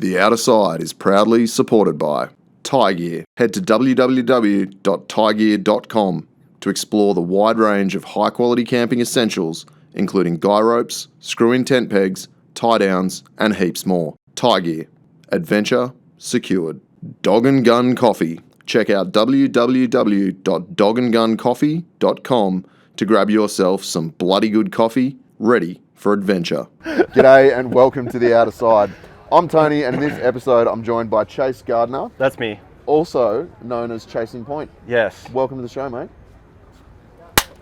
The Outer Side is proudly supported by Tie Gear. Head to www.tiegear.com to explore the wide range of high-quality camping essentials, including guy ropes, screw-in tent pegs, tie-downs, and heaps more. Tie Gear. Adventure secured. Dog and Gun Coffee. Check out www.dogandguncoffee.com to grab yourself some bloody good coffee ready for adventure. G'day and welcome to The Outer Side. I'm Tony, and in this episode I'm joined by Chase Gardner. That's me. Also known as Chasing Point. Yes. Welcome to the show, mate.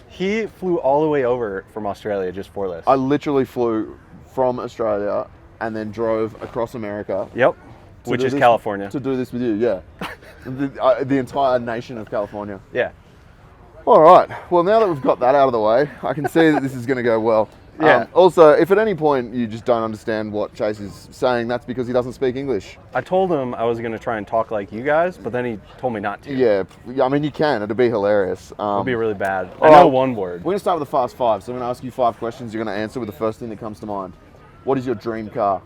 He flew all the way over from Australia just for this. I literally flew from Australia and then drove across America. Yep. Which is California. To do this with you, yeah. the entire nation of California. Yeah. All right. Well, now that we've got that out of the way, I can see that this is going to go well. Yeah. Also, if at any point you just don't understand what Chase is saying, that's because he doesn't speak English. I told him I was going to try and talk like you guys, but then he told me not to. Yeah. I mean, you can. It'd be hilarious. It'll be really bad. I know one word. We're going to start with the fast five. So I'm going to ask you 5 questions. You're going to answer with the first thing that comes to mind. What is your dream car?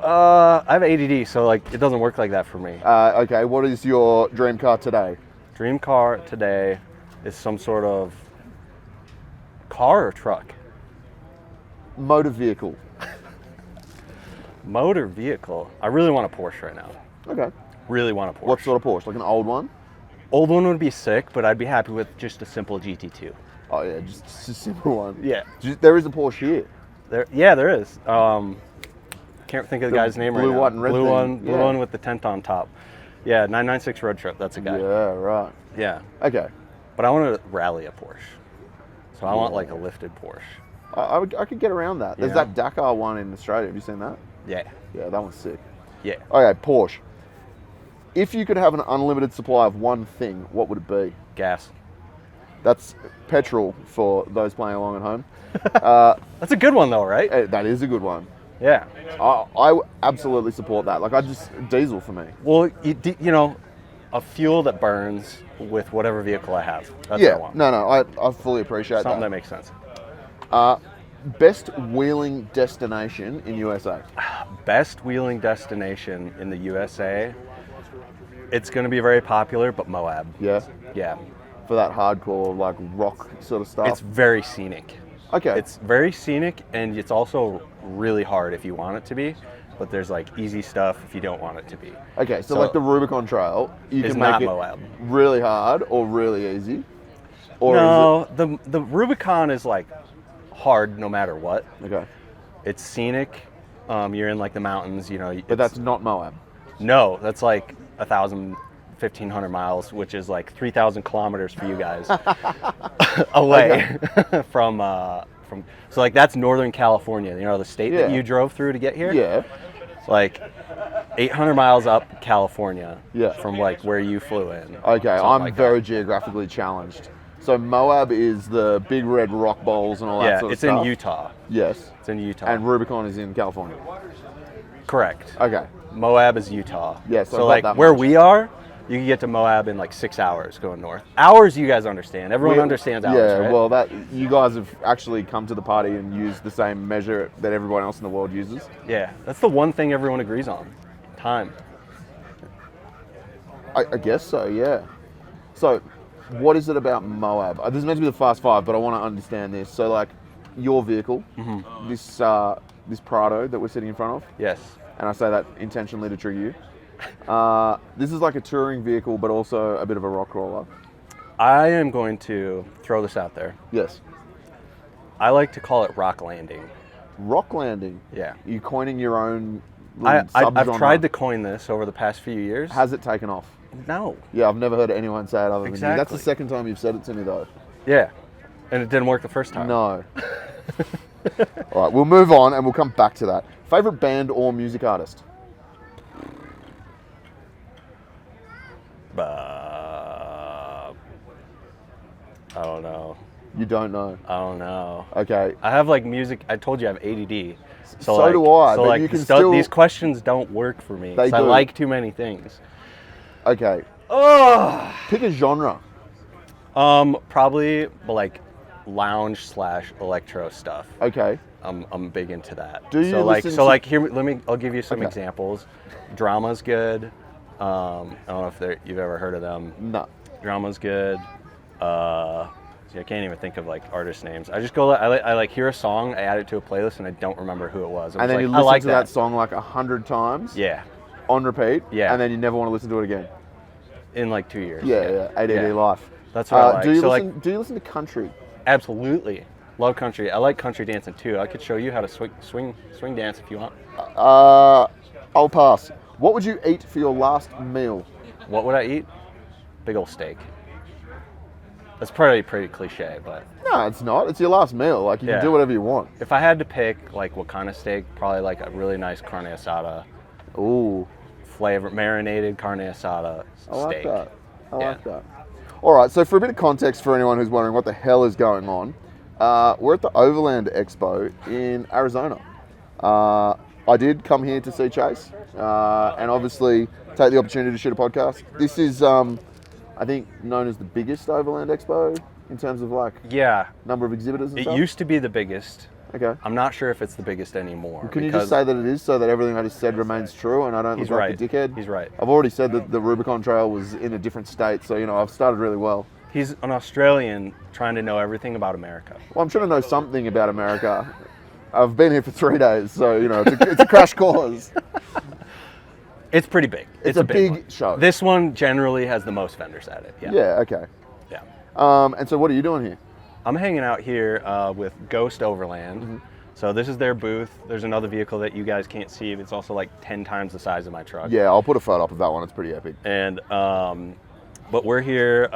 I have ADD, so like it doesn't work like that for me. Okay. What is your dream car today? Dream car today is some sort of car or truck? Motor vehicle. Motor vehicle. I really want a Porsche right now. Okay. Really want a Porsche. What sort of Porsche? Like an old one? Old one would be sick, but I'd be happy with just a simple GT2. Oh yeah, just a simple one. Yeah. There is a Porsche here. There is. Can't think of the guy's name right now. Blue, white, and red Blue thing. Blue one with the tent on top. Yeah, 996 road trip. That's a guy. Yeah, right. Yeah. Okay. But I want to rally a Porsche, so I want like a lifted Porsche. I could get around that. There's that Dakar one in Australia. Have you seen that? Yeah. Yeah, that one's sick. Yeah. Okay, Porsche. If you could have an unlimited supply of one thing, what would it be? Gas. That's petrol for those playing along at home. That's a good one though, right? That is a good one. Yeah. I absolutely support that. Like, diesel for me. Well, you know, a fuel that burns with whatever vehicle I have. That's what I want. No, I fully appreciate Something that makes sense. Best wheeling destination in USA? Best wheeling destination in the USA. It's going to be very popular, but Moab. Yeah? Yeah. For that hardcore, like, rock sort of stuff? It's very scenic. Okay. It's very scenic, and it's also really hard if you want it to be, but there's like easy stuff if you don't want it to be. Okay, so like the Rubicon Trail, you can make it Moab. Really hard or really easy? Or no, the Rubicon is like hard no matter what. Okay. It's scenic. You're in like the mountains, you know. But that's not Moab. No, that's like 1,500 miles, which is like 3,000 kilometers for you guys away from. So like that's Northern California, you know, the state that you drove through to get here. Yeah. Like 800 miles up California. Yeah. From like where you flew in. Okay, I'm very geographically challenged. So Moab is the big red rock bowls and all that sort of stuff. Yeah, it's in Utah. Yes. It's in Utah. And Rubicon is in California. Correct. Okay. Moab is Utah. Yeah, so like where we are, you can get to Moab in like 6 hours going north. Hours you guys understand. Everyone understands hours, yeah, right? well, you guys have actually come to the party and used the same measure that everyone else in the world uses. Yeah, that's the one thing everyone agrees on. Time. I guess so, yeah. So, what is it about Moab? This is meant to be the fast five, but I want to understand this. So, like, your vehicle, this Prado that we're sitting in front of. Yes. And I say that intentionally to trigger you. This is like a touring vehicle, but also a bit of a rock crawler. I am going to throw this out there. Yes. I like to call it rock landing. Rock landing? Yeah. You're coining your own I've tried to coin this over the past few years. Has it taken off? No. Yeah, I've never heard anyone say it other than you. That's the Exactly. second time you've said it to me, though. Yeah. And it didn't work the first time. No. All right, we'll move on and we'll come back to that. Favorite band or music artist? I don't know. You don't know? I don't know. Okay. I have like music. I told you I have ADD. So do I. So but like you can still... these questions don't work for me. They do. I like too many things. Okay. Oh. Pick a genre. Probably like lounge / electro stuff. Okay. I'm big into that. Do you so like listen so to- like here I'll give you some Okay. examples. Drama's good. I don't know if you've ever heard of them. No. Drama's good. See, I can't even think of like artist names. I just go. I like hear a song, I add it to a playlist, and I don't remember who it was. I'm And then just you like, listen I like to that song like 100 times Yeah, on repeat. Yeah. And then you never want to listen to it again. in like 2 years. Yeah. ADD Yeah. life. That's what I like. Do you So, listen? Do you listen to country? Absolutely, love country. I like country dancing too. I could show you how to swing dance if you want. I'll pass. What would you eat for your last meal? What would I eat? Big old steak. That's probably pretty cliche, but No, it's not. It's your last meal. Like you Yeah. can do whatever you want. if I had to pick like what kind of steak, probably like a really nice carne asada, Ooh, marinated carne asada I like steak. that. I Yeah. like that. All right. So for a bit of context for anyone who's wondering what the hell is going on, we're at the Overland Expo in Arizona. I did come here to see Chase, and obviously take the opportunity to shoot a podcast. This is, I think, known as the biggest Overland Expo in terms of like Yeah, number of exhibitors and it stuff. used to be the biggest. Okay. I'm not sure if it's the biggest anymore. Can you because just say that it is so that everything I just said remains true and I don't He's look like right. a dickhead? He's right. I've already said that the Rubicon Trail was in a different state, so I've started really well. he's an Australian trying to know everything about America? Well, I'm trying to know something about America. I've been here for 3 days, so it's a crash course. It's pretty big. It's a big one. show. This one generally has the most vendors at it. Yeah. Yeah, okay. Yeah. And so what are you doing here? I'm hanging out here with Ghost Overland. Mm-hmm. So this is their booth. There's another vehicle that you guys can't see. It's also like 10 times the size of my truck. Yeah, I'll put a photo up of that one. It's pretty epic. And but we're here.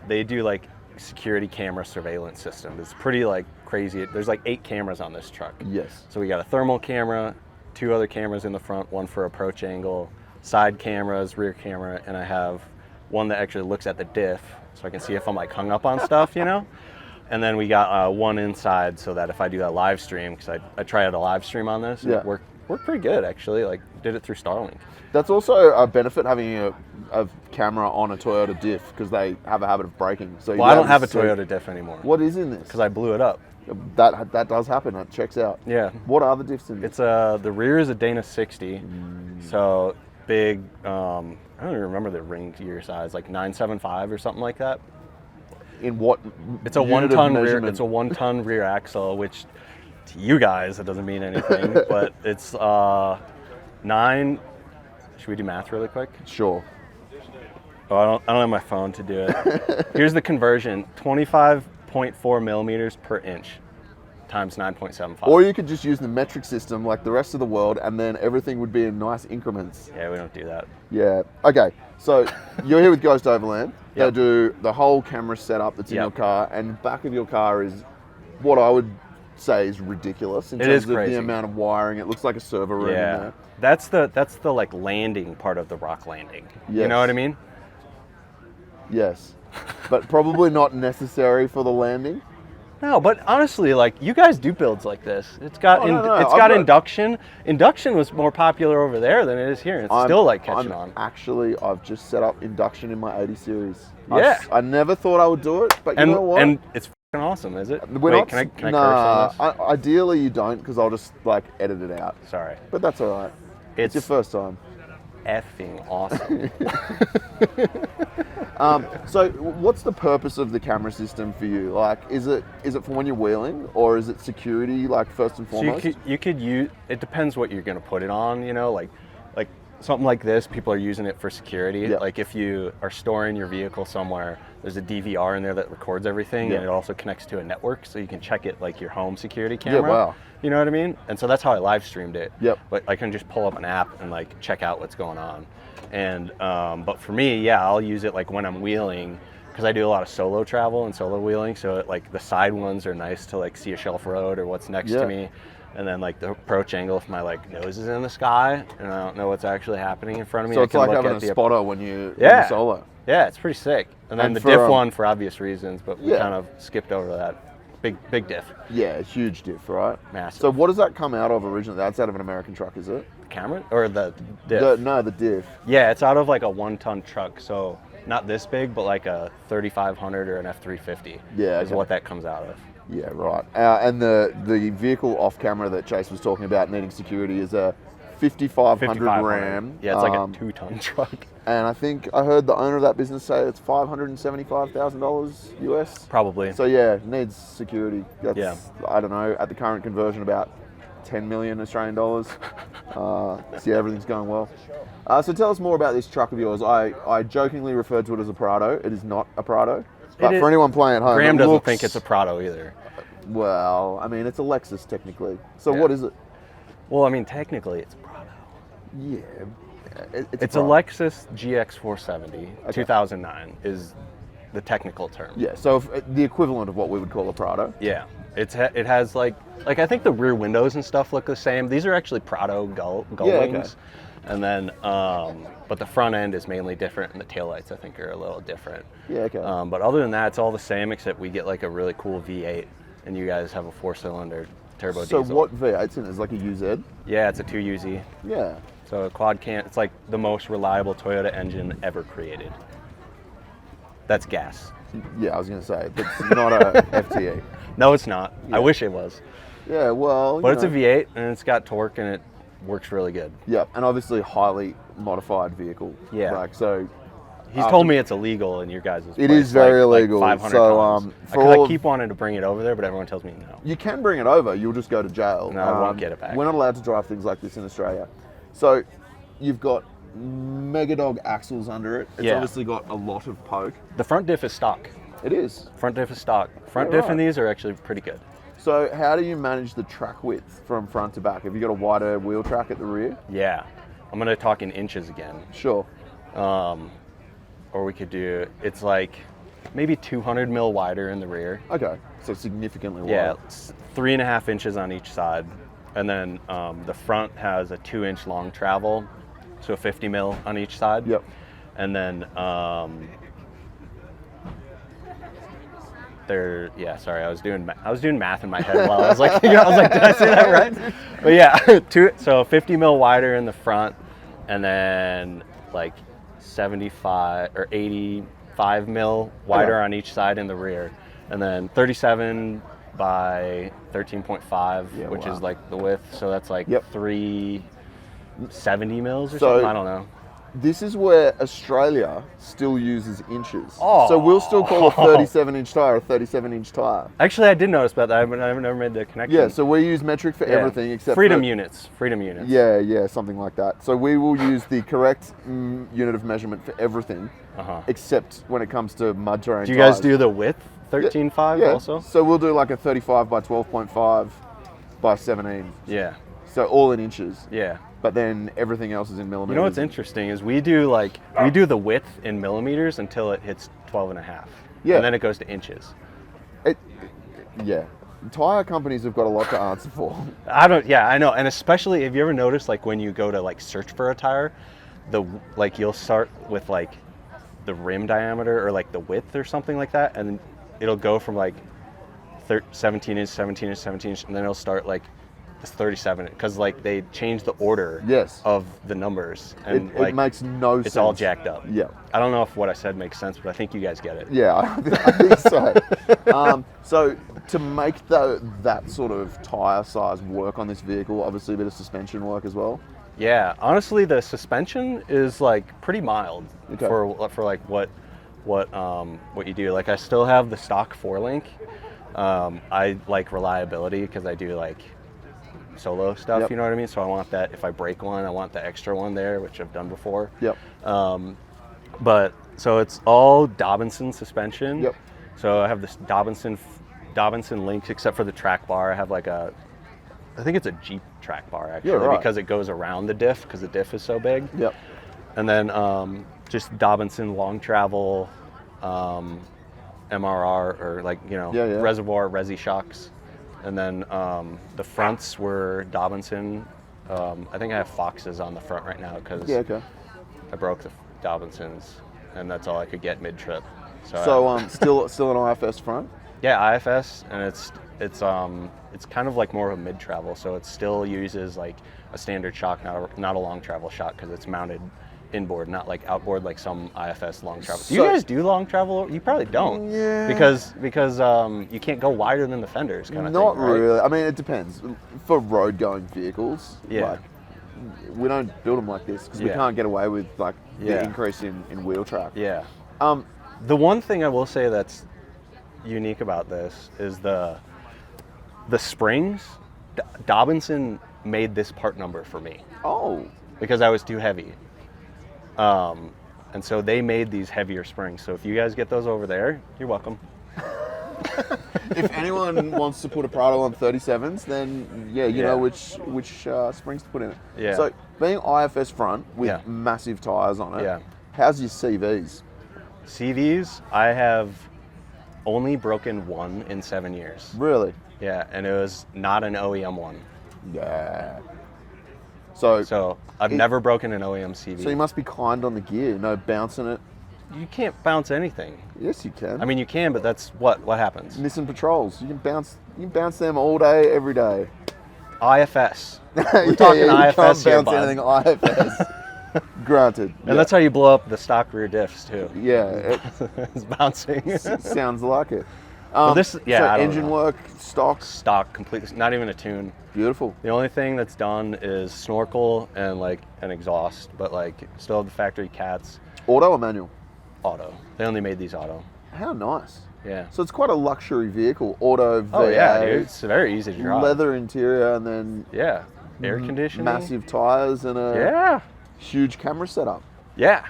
They do like security camera surveillance system. It's pretty like crazy. There's like 8 cameras on this truck. Yes. So we got a thermal camera, 2 other cameras in the front, one for approach angle, side cameras, rear camera, and I have one that actually looks at the diff, so I can see if I'm like hung up on stuff, And then we got one inside, so that if I do a live stream, because I tried a live stream on this, and Yeah. it worked pretty good actually. Like did it through Starlink. That's also a benefit having a camera on a Toyota diff because they have a habit of braking. So Well, I don't have a Toyota diff anymore What is in this? because I blew it up. That does happen. It checks out. Yeah. What are the diffs in this? It's the rear is a Dana 60, so big. I don't even remember the ring gear size, like 975 or something like that. In what? It's a unit of 1-ton rear. measurement? It's a 1-ton rear axle, which to you guys it doesn't mean anything, but it's 9. Should we do math really quick? Sure. Oh, I don't have my phone to do it. Here's the conversion: 25.4 millimeters per inch times 9.75. Or you could just use the metric system like the rest of the world, and then everything would be in nice increments. Yeah, we don't do that. Yeah. Okay. So you're here with Ghost Overland. Yep. They do the whole camera setup that's in Yep. your car, and back of your car is what I would say is ridiculous in It terms is of crazy. the amount of wiring. It looks like a server room in Yeah, there. that's the like landing part of the rock landing. You Yes. know what I mean? Yes. But probably not necessary for the landing. No, but honestly, like you guys do builds like this. It's got Oh, no, it's I've got got- induction. Induction was more popular over there than it is here. It's still like catching on. I've just set up induction in my 80 series. Yeah. I never thought I would do it, but you And know what? and it's fucking awesome, is it? We're Wait, not, can I curse nah, on this? ideally you don't, because I'll just like edit it out. Sorry. But that's all right. It's your It's first time. effing awesome. So what's the purpose of the camera system for you? Like, is it for when you're wheeling, or is it security, like first and So foremost? you could use. It depends what you're gonna put it on. Like something like this, people are using it for security. Yeah. Like if you are storing your vehicle somewhere, there's a DVR in there that records everything, Yeah. and it also connects to a network, so you can check it like your home security camera. wow. You know what I mean? And so that's how I live streamed it. Yep. But I can just pull up an app and like check out what's going on. And but for me, yeah, I'll use it like when I'm wheeling, because I do a lot of solo travel and solo wheeling. So like the side ones are nice to like see a shelf road or what's next Yeah. to me. And then like the approach angle, if my like nose is in the sky and I don't know what's actually happening in front of me, so I it's can like look having at a the spotter when you're solo. Yeah, it's pretty sick. And then And the for, diff one for obvious reasons, but we yeah. kind of skipped over that. Big diff. Yeah, huge diff, right? Massive. So what does that come out of originally? That's out of an American truck, is it? Camera or the diff? The diff. Yeah, it's out of like a 1-ton truck, so not this big, but like a 3500 or an F350. Yeah, is okay. what that comes out of. Yeah, right. And the vehicle off camera that Chase was talking about needing security is a 5500 Ram. Yeah, it's like a 2-ton truck. And I think I heard the owner of that business say it's $575,000 US. Probably. So yeah, it needs security. That's, Yeah. I don't know, at the current conversion, about 10 million Australian dollars. So yeah, everything's going well. So tell us more about this truck of yours. I jokingly referred to it as a Prado. It is not a Prado. But for anyone playing at home, Graham doesn't think it's a Prado either. Well, I mean, it's a Lexus technically. So Yeah. what is it? Well, I mean, technically it's a Prado. Yeah. It's a Lexus GX470, 2009 is the technical term. Yeah, so the equivalent of what we would call a Prado. Yeah. It has like I think the rear windows and stuff look the same. These are actually Prado gull wings. Okay. And then, but the front end is mainly different, and the taillights I think are a little different. Yeah, okay. But other than that, it's all the same, except we get like a really cool V8, and you guys have a 4-cylinder turbo So diesel. what V8's in it? Is it like a UZ? Yeah, it's a 2UZ. Yeah. So a quad can. It's like the most reliable Toyota engine ever created. That's gas. Yeah, I was going to say, but it's not a FTE. No, it's not. Yeah. I wish it was. Yeah, well, But it's a V8, and it's got torque, and it works really good. Yeah, and obviously highly modified vehicle. Yeah. Like, so He's told me it's illegal in your guys' place. It is very illegal. Like 500 so, tons. I keep wanting to bring it over there, but everyone tells me no. You can bring it over. You'll just go to jail. No, I won't get it back. We're not allowed to drive things like this in Australia. So you've got mega dog axles under it. It's obviously got a lot of poke. The front diff is stock. It is. Front diff is stock. Front Yeah, diff in these are actually pretty good. So how do you manage the track width from front to back? Have you got a wider wheel track at the rear? Yeah. I'm going to talk in inches again. Sure. Or we could do, it's like maybe 200 mil wider in the rear. Okay, so significantly wider. Yeah, it's 3.5 inches on each side. And then the front has a 2-inch long travel, so 50 mil on each side. Yep. And then sorry, I was doing math in my head while I was like, did I say that right? But yeah, so 50 mil wider in the front, and then like 75 or 85 mil wider on each side in the rear, and then 37 by 13.5, which is like the width. So that's like 370 mils or something. I don't know. This is where Australia still uses inches. Oh. So we'll still call a 37-inch tire a 37-inch tire. Actually, I did notice about that, but I've never made the connection. Yeah, so we use metric for everything except freedom for... units. Freedom units. Yeah, something like that. So we will use the correct unit of measurement for everything, except when it comes to mud terrain. Do you guys do the width 13.5 also? So we'll do like a 35 by 12.5 by 17. Yeah. So all in inches. Yeah. But then everything else is in millimeters. You know what's interesting is we do the width in millimeters until it hits 12.5. Yeah. And then it goes to inches. Tire companies have got a lot to answer for. I know. And especially, have you ever noticed like when you go to like search for a tire, you'll start with like the rim diameter or like the width or something like that, and it'll go from like 17 inch, 17 inch, 17 inch, and then it'll start like it's 37 because like they change the order of the numbers, and it makes no sense. It's all jacked up. Yeah. I don't know if what I said makes sense, but I think you guys get it. Yeah, I think so. So to make that sort of tire size work on this vehicle, obviously a bit of suspension work as well. Yeah, honestly, the suspension is like pretty mild for like what you do. Like I still have the stock 4-link. I like reliability because I do like solo stuff, you know what I mean? So I want that, if I break one, I want the extra one there, which I've done before. Yep. But so it's all Dobinson suspension. Yep. So I have this Dobinson links, except for the track bar. I have like I think it's a Jeep track bar actually, because it goes around the diff because the diff is so big. Yep. And then just Dobinson long travel, MRR or reservoir resi shocks. And then the fronts were Dobinson. I think I have Foxes on the front right now because I broke the Dobinsons, and that's all I could get mid-trip. So still an IFS front? Yeah, IFS, and it's kind of like more of a mid-travel, so it still uses like a standard shock, not a long travel shock, because it's mounted inboard, not like outboard like some IFS long travel. Do So- you guys do long travel? You probably don't. Yeah. Because you can't go wider than the fenders kind of Not thing, right? really. I mean, it depends. For road going vehicles, Yeah. like, we don't build them like this because we Yeah. can't get away with like the Yeah. increase in wheel track. Yeah. Um, The one thing I will say that's unique about this is the springs. Dobinson made this part number for me oh, because I was too heavy. And so they made these heavier springs. So if you guys get those over there, you're welcome. if anyone wants to put a Prado on 37s, then yeah, you Yeah. know which springs to put in it. Yeah. So being IFS front with Yeah. massive tires on it, Yeah. how's your CVs? CVs, I have only broken one in 7 years. Really? Yeah, and it was not an OEM one. Yeah. So So I've It- never broken an OEM CV. you must be kind on the gear, no bouncing it. You can't bounce anything. Yes, you can. I mean, you can, but that's what happens. missing patrols. You can bounce them all day, every day. IFS. We're talking you IFS can't here, bounce bud. anything IFS. Granted. And that's how you blow up the stock rear diffs too. Yeah, It's bouncing. it sounds like it. this- yeah, So I don't engine know. work, stocks, Stock completely, not even a tune. beautiful. The only thing that's done is snorkel and like an exhaust, but like still have the factory cats. Auto or manual? Auto. They only made these auto. How nice. Yeah. So it's quite a luxury vehicle. Auto V8, Oh yeah, dude. It's very easy to drive. leather interior, and then Yeah. Air conditioning. massive tires and a Yeah. huge camera setup. Yeah.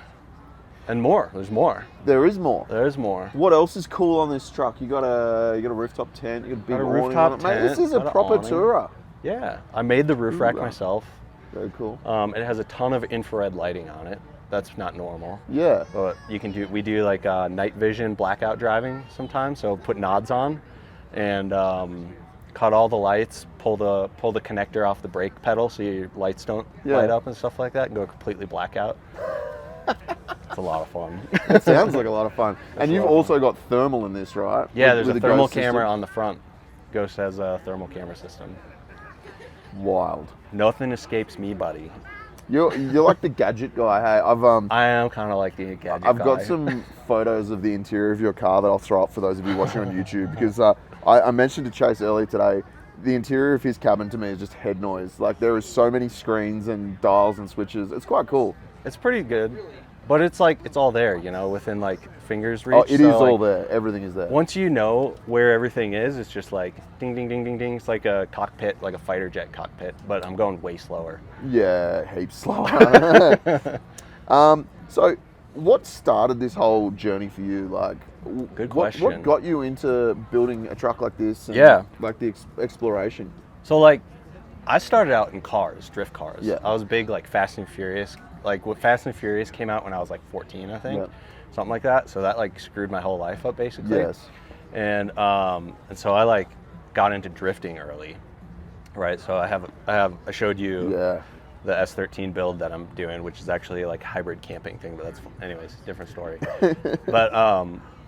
And more. There's more. There is more. There's more. What else is cool on this truck? You got a rooftop tent. You got a big Got a awning rooftop on it. Mate, this tent, is a got a proper awning. tourer. Yeah. I made the roof rack Ooh. myself. Very cool. It has a ton of infrared lighting on it. That's not normal. Yeah. But we do like night vision blackout driving sometimes. So put nods on and cut all the lights, pull the connector off the brake pedal so your lights don't Yeah. light up and stuff like that, and go completely blackout. It's a lot of fun. It sounds like a lot of fun. And a you've lot of also got thermal in this, right? Yeah, there's With a the thermal Ghost camera system? on the front. Ghost has a thermal camera system. Wild. Nothing escapes me, buddy. You're like the gadget guy. Hey, I am kind of like the gadget I've guy. got some photos of the interior of your car that I'll throw up for those of you watching on YouTube because I mentioned to Chase earlier today, the interior of his cabin to me is just head noise. Like there is so many screens and dials and switches. It's quite cool. It's pretty good, but it's like it's all there, within like fingers reach. Oh, it is So, all like, there. Everything is there. Once you know where everything is, it's just like ding, ding, ding, ding, ding. It's like a cockpit, like a fighter jet cockpit, but I'm going way slower. Yeah, heaps slower. So what started this whole journey for you? Like, Good what question. got you into building a truck like this? And Yeah. like the exploration. So like, I started out in cars, drift cars. Yeah. I was big like Fast and Furious. Like what Fast and Furious came out when I was like 14, I think, Yeah. something like that. So that like screwed my whole life up basically. Yes. And so I like got into drifting early, right? So I showed you Yeah. the S13 build that I'm doing, which is actually like hybrid camping thing, but that's anyways, different story. But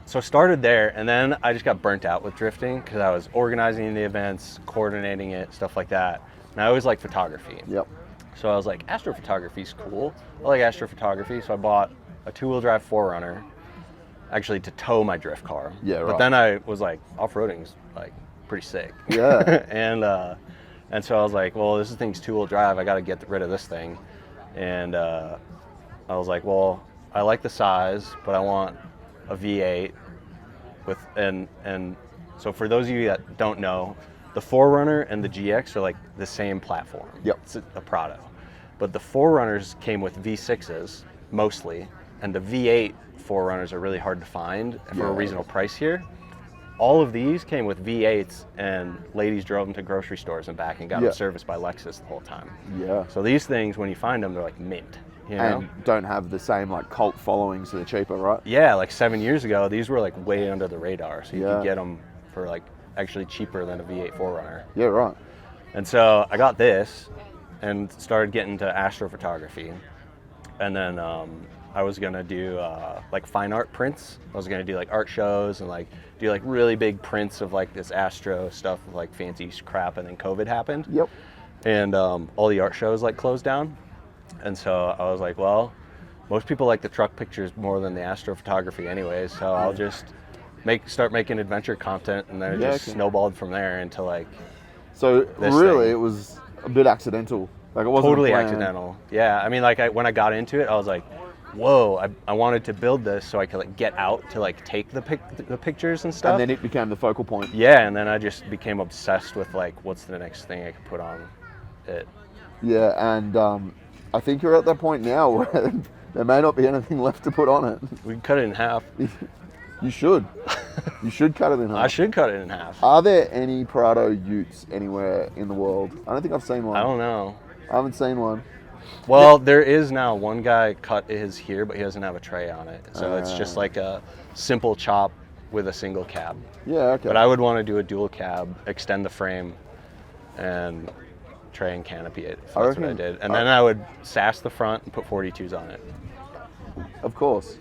so started there, and then I just got burnt out with drifting because I was organizing the events, coordinating it, stuff like that. And I always liked photography. Yep. So I was like, astrophotography's cool. I like astrophotography, so I bought a 2-wheel drive 4Runner, actually to tow my drift car. Yeah, But right. then I was like, off-roading's like pretty sick. Yeah. And so I was like, well, this thing's 2-wheel drive. I got to get rid of this thing. And I was like, well, I like the size, but I want a V8 with and so for those of you that don't know, the 4Runner and the GX are like the same platform. Yep. It's a Prado. But the 4Runners came with V6s mostly, and the V8 4Runners are really hard to find for a Yeah. reasonable price here. All of these came with V8s, and ladies drove them to grocery stores and back and got Yeah. them serviced by Lexus the whole time. Yeah. So these things, when you find them, they're like mint. You know? And don't have the same like cult following, so they're cheaper, right? Yeah, like 7 years ago, these were like way under the radar, so you Yeah. could get them for like actually cheaper than a V8 4Runner. Yeah, right. And so I got this and started getting into astrophotography. And then I was gonna do like fine art prints. I was gonna do like art shows and like do like really big prints of like this astro stuff with like fancy crap. And then COVID happened. Yep. And all the art shows like closed down. And so I was like, well, most people like the truck pictures more than the astrophotography anyways, so I'll just start making adventure content, and then it just snowballed from there into like So this really, thing. it was a bit accidental. Like it wasn't Totally planned. accidental. Yeah, I mean, like when I got into it, I was like, whoa, I wanted to build this so I could like get out to like take the pictures and stuff. And then it became the focal point. Yeah, and then I just became obsessed with like what's the next thing I could put on it. Yeah, and I think you're at that point now where there may not be anything left to put on it. We can cut it in half. You should. You should cut it in half. I should cut it in half. Are there any Prado utes anywhere in the world? I don't think I've seen one. I don't know. I haven't seen one. Well, there is now. One guy cut his here, but he doesn't have a tray on it. So it's just like a simple chop with a single cab. Yeah, okay. But I would want to do a dual cab, extend the frame, and tray and canopy it. If that's what I did. And then I would sass the front and put 42s on it. Of course.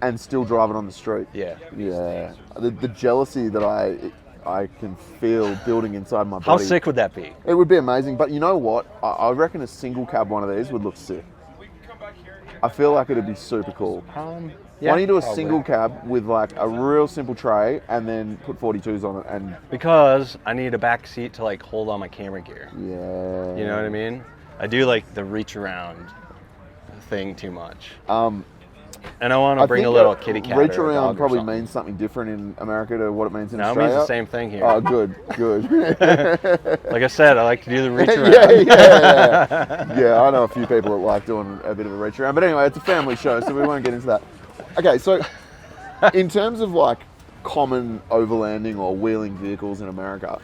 And still drive it on the street. Yeah. Yeah. The jealousy that I can feel building inside my body. How sick would that be? It would be amazing, but you know what? I reckon a single cab one of these would look sick. I feel like it'd be super cool. Yeah, Why don't you do a probably. single cab with like a real simple tray and then put 42s on it and Because I need a back seat to like hold on my camera gear. yeah. You know what I mean? I do like the reach around thing too much. And I want to bring a little kitty cat. Reach or a around dog or probably something. means something different in America to what it means in No, it Australia. means the same thing here. Oh, good. Like I said, I like to do the reach around. Yeah, I know a few people that like doing a bit of a reach around. But anyway, it's a family show, so we won't get into that. Okay, so in terms of like common overlanding or wheeling vehicles in America,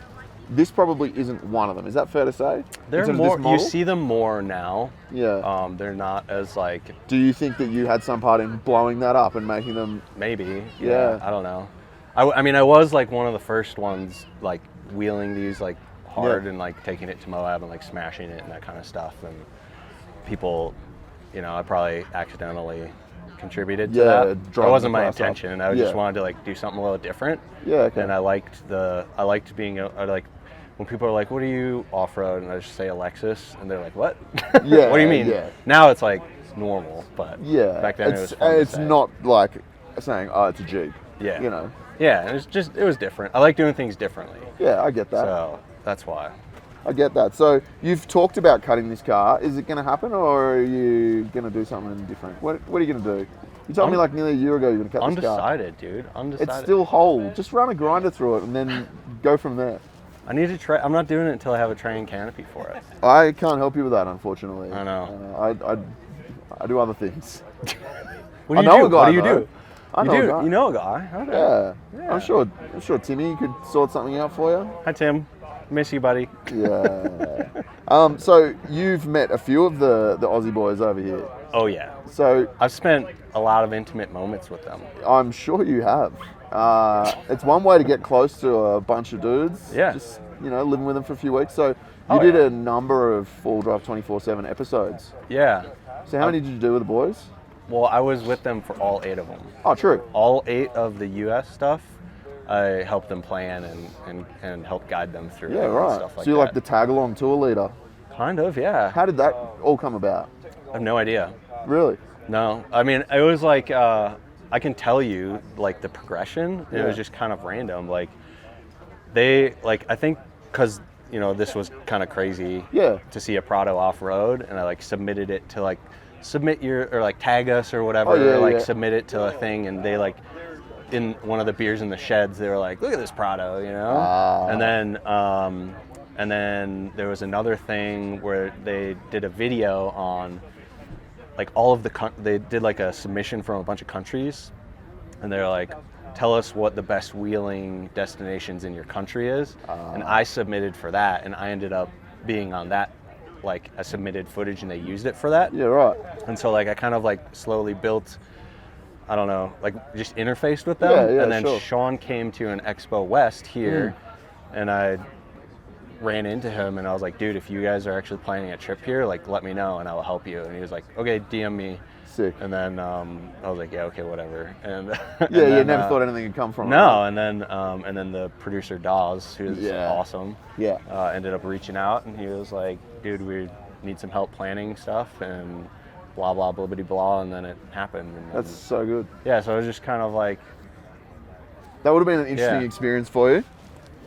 this probably isn't one of them. Is that fair to say? They're In terms of more. this You model? see them more now. Yeah. They're not as like Do you think that you had some part in blowing that up and making them? maybe. Yeah. I don't know. I mean, I was like one of the first ones like wheeling these like hard Yeah. and like taking it to Moab and like smashing it and that kind of stuff. And people, I probably accidentally contributed to that. That driving wasn't the my class up. intention. I just wanted to like do something a little different. Yeah. Okay. And I liked being when people are like, "What do you off-road?" and I just say a Lexus, and they're like, "What? Yeah, What do you mean?" yeah. Now it's like normal, but Yeah. back then it's, it was fun to it's say. not like saying, "Oh, it's a Jeep." Yeah. You know. Yeah, and it was different. I like doing things differently, Yeah, I get that. so that's why. I get that. So you've talked about cutting this car. Is it going to happen, or are you going to do something different? What are you going to do? You told me like nearly a year ago you're going to cut this car. Undecided, dude. Undecided. It's still whole. Just run a grinder through it and then go from there. I need to try. I'm not doing it until I have a tray and canopy for it. I can't help you with that, unfortunately. I know. I do other things. What do you I know do? a guy, What do you though. do? I know a guy. You know a guy. Okay. Yeah. I'm sure Timmy could sort something out for you. Hi, Tim. Miss you, buddy. Yeah. So you've met a few of the Aussie boys over here. Oh yeah. So I've spent a lot of intimate moments with them. I'm sure you have. It's one way to get close to a bunch of dudes. Yeah. Just, living with them for a few weeks. So you Oh, did yeah. a number of Full Drive 24/7 episodes. Yeah. So how many did you do with the boys? Well, I was with them for all 8 of them. Oh, true. All 8 of the U.S. stuff, I helped them plan and help guide them through. Yeah, and right. Stuff like so you're like that. the tag-along tour leader. Kind of, yeah. How did that all come about? I have no idea. Really? No, I mean it was like I can tell you like the progression. And It was Yeah. just kind of random. Like they like I think because this was kind of crazy. Yeah. To see a Prado off road, and I like submitted it to like submit your or like tag us or whatever. Oh, yeah, or, like yeah. submit it to a thing, and they like in one of the beers in the sheds, they were like, "Look at this Prado," Ah. And then there was another thing where they did a video on like all of they did like a submission from a bunch of countries, and they're like, tell us what the best wheeling destinations in your country is. And I submitted for that, and I ended up being on that. Like I submitted footage and they used it for that. Yeah, right. And so like I kind of like slowly built, I don't know, like just interfaced with them. Yeah, and then sure. Sean came to an Expo West here, and I ran into him and I was like, dude, if you guys are actually planning a trip here, like let me know and I will help you. And he was like, okay, DM me. Sick. And then I was like, yeah, okay, whatever. And Yeah, you never thought anything would come from it. no. And then the producer Dawes, who's Yeah. awesome, Yeah. ended up reaching out and he was like, dude, we need some help planning stuff, and blah blah blah blah blah, and then it happened. And That's so good. yeah. So it was just kind of like, That would have been an interesting Yeah. experience for you.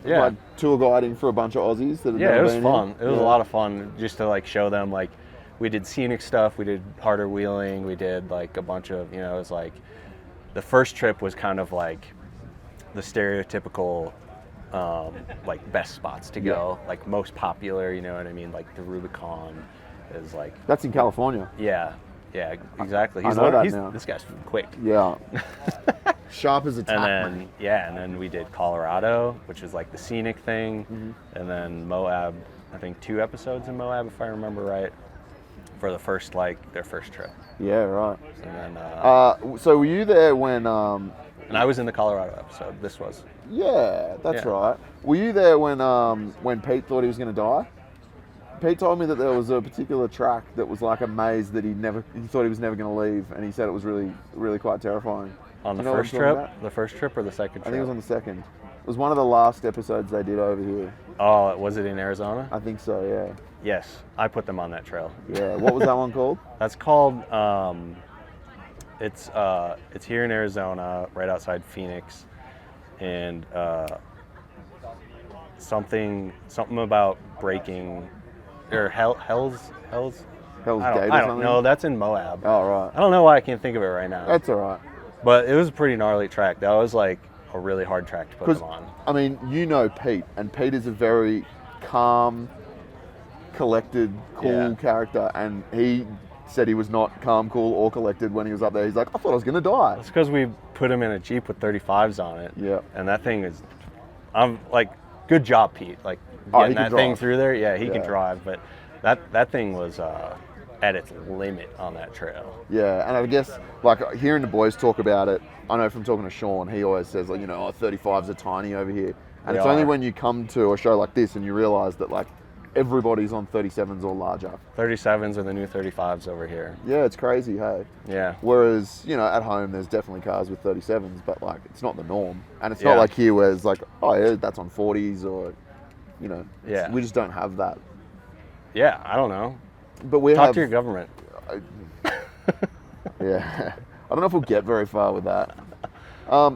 yeah, Like tour guiding for a bunch of Aussies that had yeah. never It was been fun. here. It was Yeah. a lot of fun just to like show them like we did scenic stuff, we did harder wheeling, we did like a bunch of it was like the first trip was kind of like the stereotypical like best spots to go, like most popular, you know what I mean? Like the Rubicon is like, That's in California. yeah, exactly. I know that he's now. This guy's quick. Yeah. Sharp as a tack. And then and then we did Colorado, which is like the scenic thing, and then Moab. I think 2 episodes in Moab, if I remember right, for the first their first trip. Yeah, right. And then So were you there when? and I was in the Colorado episode. This was. Yeah, that's Yeah. right. Were you there when Pete thought he was going to die? Pete told me that there was a particular track that was like a maze that he thought he was never going to leave, and he said it was really, really quite terrifying. On the You know what first I'm talking trip? about? The first trip or the second trip? I think it was on the second. It was one of the last episodes they did over here. Oh, was it in Arizona? I think so, yeah. Yes, I put them on that trail. Yeah. What was that one called? That's called. It's here in Arizona, right outside Phoenix, and something about breaking, or Hell's. Hell's I Gate or don't something? know. That's in Moab. Oh, right. I don't know why I can't think of it right now. That's all right. But it was a pretty gnarly track. That was like a really hard track to put Because, them on. I mean, you know Pete, and Pete is a very calm, collected, cool Yeah. character, and he said he was not calm, cool, or collected when he was up there. He's like, I thought I was going to die. It's because we put him in a Jeep with 35s on it. Yeah. And that thing is, I'm like, good job, Pete. Like Oh, getting he can that thing drive. through there. Yeah, he Yeah. can drive, but that thing was at its limit on that trail. Yeah, and I guess, like, hearing the boys talk about it, I know from talking to Sean, he always says, like, 35s are tiny over here. And They it's only are. when you come to a show like this and you realise that, like, everybody's on 37s or larger. 37s are the new 35s over here. Yeah, it's crazy, hey? Yeah. Whereas, at home, there's definitely cars with 37s, but, like, it's not the norm. And it's Yeah. not like here where it's like, oh, yeah, that's on 40s or, Yeah. we just don't have that. Yeah, I don't know. But we Talk have, to your government. yeah. I don't know if we'll get very far with that.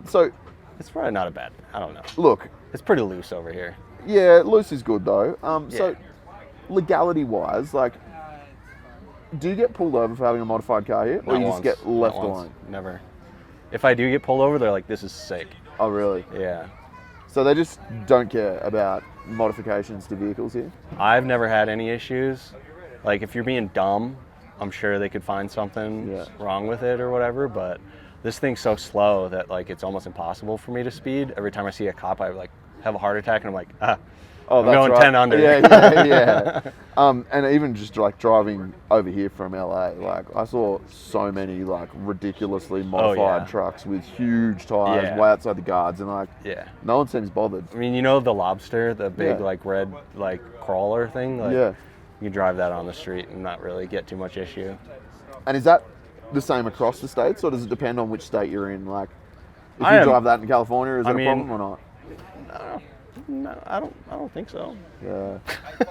So, It's probably not a bad. I don't know. look, It's pretty loose over here. yeah, loose is good though. Yeah. So, legality-wise, like, do you get pulled over for having a modified car here, or Not you once. just get left Not once. alone? Never. If I do get pulled over, they're like, "This is sick." Oh, really? Yeah. So they just don't care about modifications to vehicles here? I've never had any issues. Like if you're being dumb, I'm sure they could find something Yeah. wrong with it or whatever. But this thing's so slow that like it's almost impossible for me to speed. Every time I see a cop, I like have a heart attack, and I'm like, Oh, I'm that's going right. 10 under. Yeah. And even just like driving over here from LA, like I saw so many like ridiculously modified yeah. trucks with huge tires Yeah. way outside the guards, and like Yeah. no one seems bothered. I mean, the lobster, the big Yeah. like red like crawler thing. Like, Yeah. You can drive that on the street and not really get too much issue. And is that the same across the states, or does it depend on which state you're in? Like, if I you am- drive that in California, is I that a mean- problem or not? No, I don't think so. Yeah.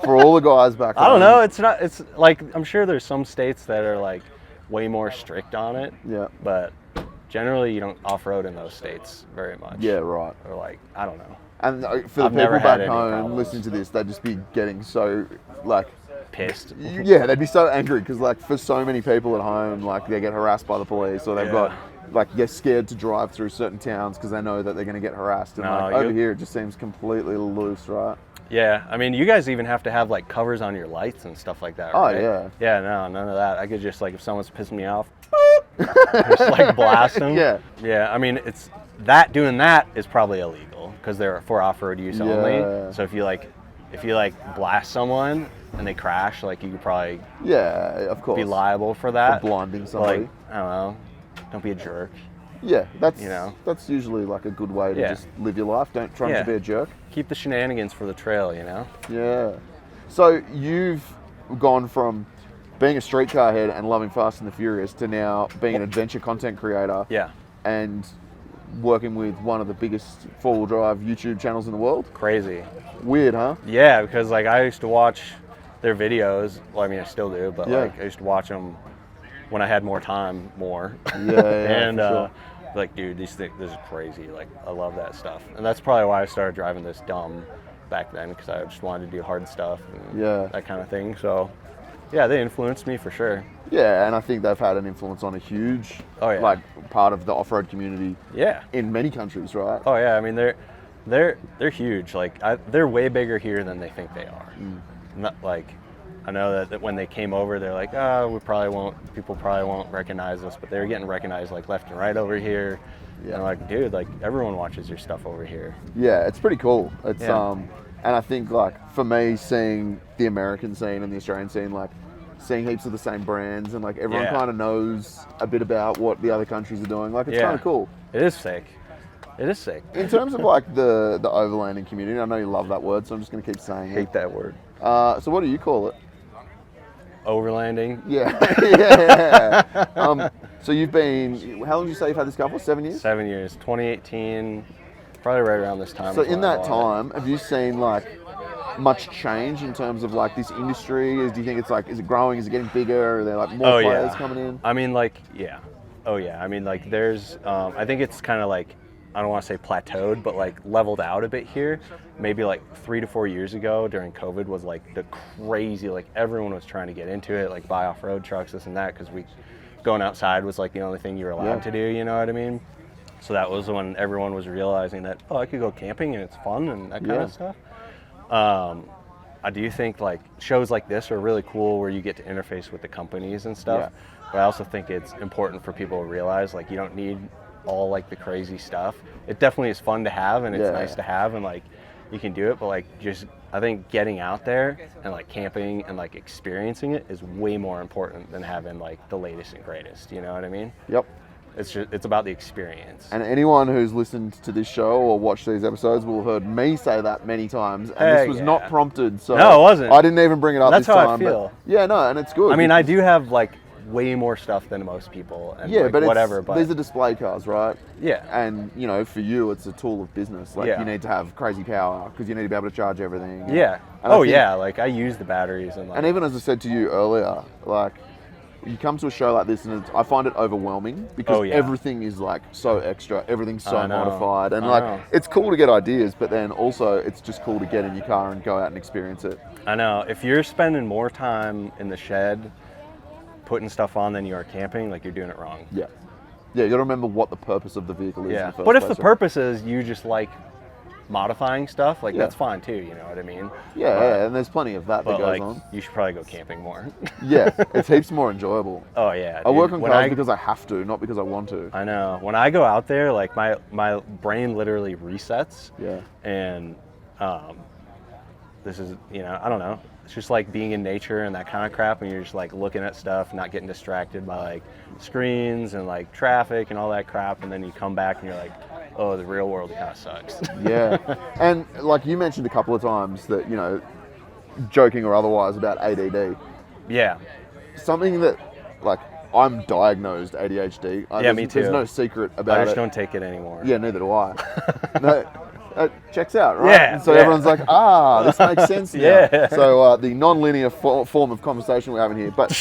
For all the guys back I don't home, know. It's not. It's like I'm sure there's some states that are like way more strict on it. Yeah. But generally, you don't off-road in those states very much. Yeah, right. Or like I don't know, And for the I've never people had back any home problems. listening to this, they'd just be getting so like. pissed. Yeah, they'd be so angry because, like, for so many people at home, like, they get harassed by the police, or they've Yeah. got, like, they're scared to drive through certain towns because they know that they're going to get harassed. And, No, like, over you- here, it just seems completely loose, right? Yeah, I mean, you guys even have to have like covers on your lights and stuff like that, Oh, right? yeah. Yeah, no, none of that. I could just like if someone's pissing me off, just like blast them. Yeah. Yeah, I mean, it's that doing that is probably illegal because they're for off-road use Yeah. only. So if you like blast someone and they crash, like you could probably Yeah, of course. be liable for that. For blinding But, somebody. like, I don't know. Don't be a jerk. Yeah, that's that's usually, like, a good way to Yeah. just live your life. Don't try Yeah. to be a jerk. Keep the shenanigans for the trail, you know? Yeah. So you've gone from being a street car head and loving Fast and the Furious to now being an adventure content creator. Yeah. And working with one of the biggest four-wheel drive YouTube channels in the world. Crazy. Weird, huh? Yeah, because like I used to watch their videos. Well, I mean, I still do, but Yeah. like I used to watch them when I had more time, and for sure. like, dude, this is crazy. Like, I love that stuff, and that's probably why I started driving this dumb back then, because I just wanted to do hard stuff and that kind of thing. So, yeah, they influenced me for sure. Yeah, and I think they've had an influence on a huge, like, part of the off-road community. Yeah. In many countries, right? Oh yeah, I mean they're huge. Like they're way bigger here than they think they are. Not like, I know that when they came over, they're like, people probably won't recognize us, but they're getting recognized like left and right over here. Yeah. And I'm like, dude, like everyone watches your stuff over here. Yeah, it's pretty cool. It's and I think, like, for me, seeing the American scene and the Australian scene, like, seeing heaps of the same brands, and like everyone kind of knows a bit about what the other countries are doing. Like, it's kind of cool. It is sick. It is sick. In terms of like the overlanding community, I know you love that word, so I'm just going to keep saying it. Hate that word. So what do you call it? Overlanding. Yeah. So you've been, how long did you say you've had this car for? 7 years? 7 years. 2018, probably right around this time. So in that time, have you seen like much change in terms of like this industry? Do you think it's like, is it growing? Is it getting bigger? Are there like more players coming in? I mean, like, yeah. Oh yeah. I mean, like, there's, I think it's kind of like, I don't want to say plateaued, but like leveled out a bit here. Maybe like 3 to 4 years ago during COVID was like the crazy, like everyone was trying to get into it, like buy off-road trucks, this and that, because going outside was like the only thing you were allowed to do, you know what I mean? So that was when everyone was realizing that, I could go camping and it's fun and that kind of stuff. I do think like shows like this are really cool where you get to interface with the companies and stuff. But I also think it's important for people to realize like you don't need all like the crazy stuff. It definitely is fun to have and it's nice to have, and like you can do it, but like just I think getting out there and like camping and like experiencing it is way more important than having like the latest and greatest, you know what I mean? Yep. It's about the experience. And anyone who's listened to this show or watched these episodes will have heard me say that many times, and this was not prompted, so no, it wasn't. I didn't even bring it up this time. That's how I feel. But yeah, no, and it's good. I mean, I do have like way more stuff than most people, and like, but whatever. But these are display cars, right? Yeah. And you know, for you, it's a tool of business. Like you need to have crazy power because you need to be able to charge everything. Yeah. And like I use the batteries and like. And even as I said to you earlier, like you come to a show like this, and I find it overwhelming because everything is like so extra, everything's so modified, and like it's cool to get ideas, but then also it's just cool to get in your car and go out and experience it. I know. If you're spending more time in the shed putting stuff on than you are camping, like you're doing it wrong. Yeah, you got to remember what the purpose of the vehicle is. Yeah, in the first but if place, the purpose is you just like modifying stuff, like that's fine too. You know what I mean? Yeah, and there's plenty of that goes like, on. You should probably go camping more. Yeah, it's heaps more enjoyable. Oh yeah, dude. I work on cars because I have to, not because I want to. I know. When I go out there, like my brain literally resets. Yeah. And this is, I don't know. It's just like being in nature and that kind of crap, and you're just like looking at stuff, not getting distracted by like screens and like traffic and all that crap, and then you come back and you're like, oh, the real world kind of sucks. Yeah. And like you mentioned a couple of times that, joking or otherwise, about ADD. Yeah. Something that, like, I'm diagnosed ADHD. Me too. There's no secret about it. I just don't take it anymore. Yeah, neither do I. No, checks out, right? Yeah. And so everyone's like, this makes sense now. Yeah. So the non-linear form of conversation we're having here. But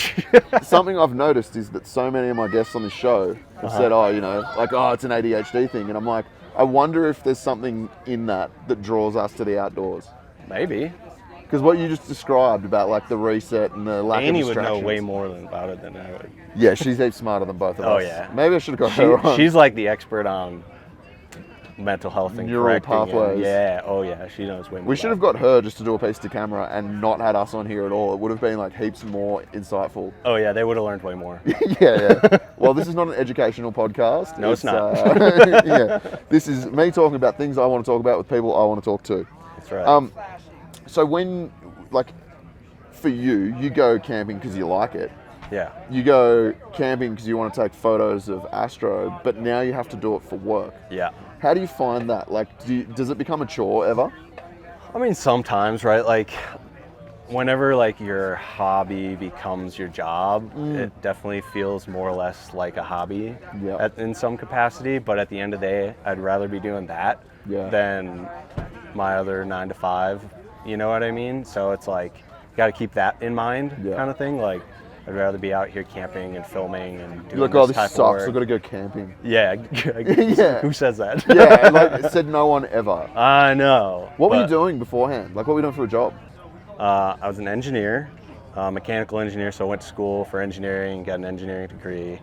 something I've noticed is that so many of my guests on this show have said, it's an ADHD thing. And I'm like, I wonder if there's something in that draws us to the outdoors. Maybe. Because what you just described about like the reset and the lack Annie of distractions. would know way more about it than I would. Yeah, she's heaps smarter than both of us. Oh yeah. Maybe I should have got her on. She's like the expert on mental health and neural pathways. She knows way more. We should have got her just to do a piece to camera and not had us on here at all. It would have been like heaps more insightful. Oh yeah, they would have learned way more. Yeah. Well, this is not an educational podcast. No, it's not. This is me talking about things I want to talk about with people I want to talk to. That's right. So when, like, for you go camping because you like it. Yeah. You go camping because you want to take photos of Astro, but now you have to do it for work. Yeah. How do you find that? Like, does it become a chore ever? I mean, sometimes, right? Like, whenever like your hobby becomes your job, it definitely feels more or less like a hobby in some capacity. But at the end of the day, I'd rather be doing that than my other 9 to 5. You know what I mean? So it's like, you got to keep that in mind, kind of thing. Like, I'd rather be out here camping and filming and doing You're like, oh, this this type of sucks. work. I've got to go camping. Yeah. Yeah. Who says that? Yeah, like said no one ever. I know. What were you but, doing beforehand? Like, what were you doing for a job? I was an engineer, mechanical engineer, so I went to school for engineering, got an engineering degree,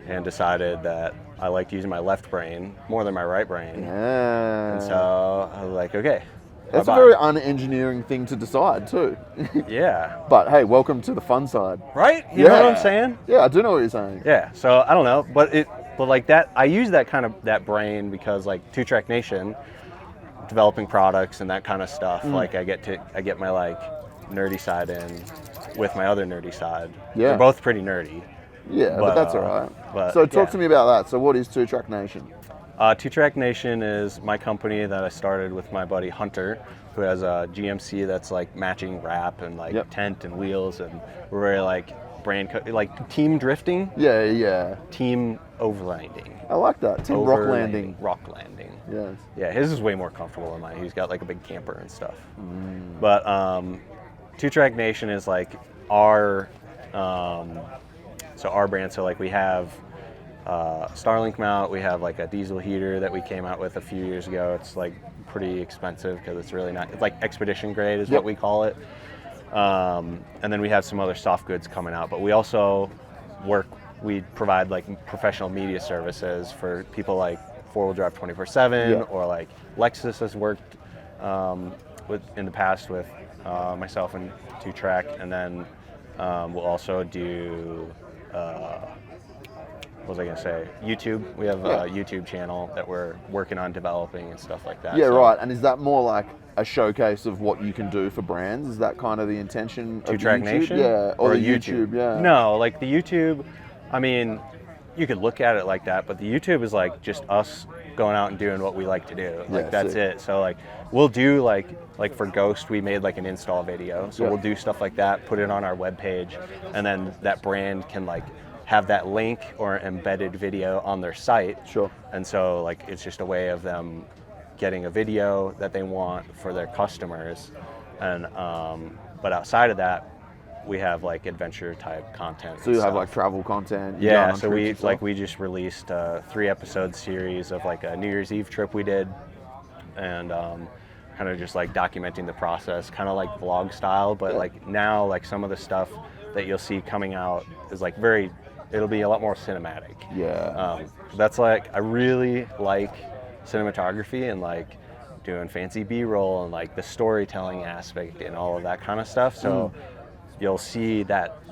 and decided that I liked using my left brain more than my right brain. Yeah. And so I was like, okay. That's bye-bye. a very un-engineering thing to decide too. Yeah. But hey, welcome to the fun side. Right? You know what I'm saying? Yeah, I do know what you're saying. Yeah. So I don't know, but like that, I use that brain because like 2-Track Nation, developing products and that kind of stuff. Like I get my like nerdy side in with my other nerdy side. Yeah. They're both pretty nerdy. Yeah, but that's all right. but, So talk yeah. to me about that. So what is 2-Track Nation? 2-Track Nation is my company that I started with my buddy Hunter, who has a GMC that's like matching wrap and like tent and wheels, and we're very like like team drifting. Yeah. Team overlanding. I like that. Team rock landing. Rock landing. Yes. Yeah, his is way more comfortable than mine. He's got like a big camper and stuff. But 2-Track Nation is like our brand. So like we have Starlink mount. We have like a diesel heater that we came out with a few years ago. It's like pretty expensive because it's really not. It's like expedition grade is what we call it. And then we have some other soft goods coming out. But we also we provide like professional media services for people like 4-Wheel Drive 24/7, or like Lexus has worked in the past with myself and 2-Track, and then we'll also do what was I going to say? YouTube. We have a YouTube channel that we're working on developing and stuff like that. Yeah, right. And is that more like a showcase of what you can do for brands? Is that kind of the intention of 2-Track YouTube? Nation? Yeah, or the YouTube, yeah. No, like the YouTube, I mean, you could look at it like that, but the YouTube is like just us going out and doing what we like to do. Like that's it. So like we'll do like for Ghost, we made like an install video. So we'll do stuff like that, put it on our webpage, and then that brand can like have that link or embedded video on their site. Sure. And so like it's just a way of them getting a video that they want for their customers. And but outside of that, we have like adventure type content. So you have like travel content. Yeah, so we just released a 3-episode series of like a New Year's Eve trip we did, and kind of just like documenting the process, kind of like vlog style, but like now like some of the stuff that you'll see coming out is like it'll be a lot more cinematic. Yeah. That's like, I really like cinematography and like doing fancy B-roll and like the storytelling aspect and all of that kind of stuff. So you'll see that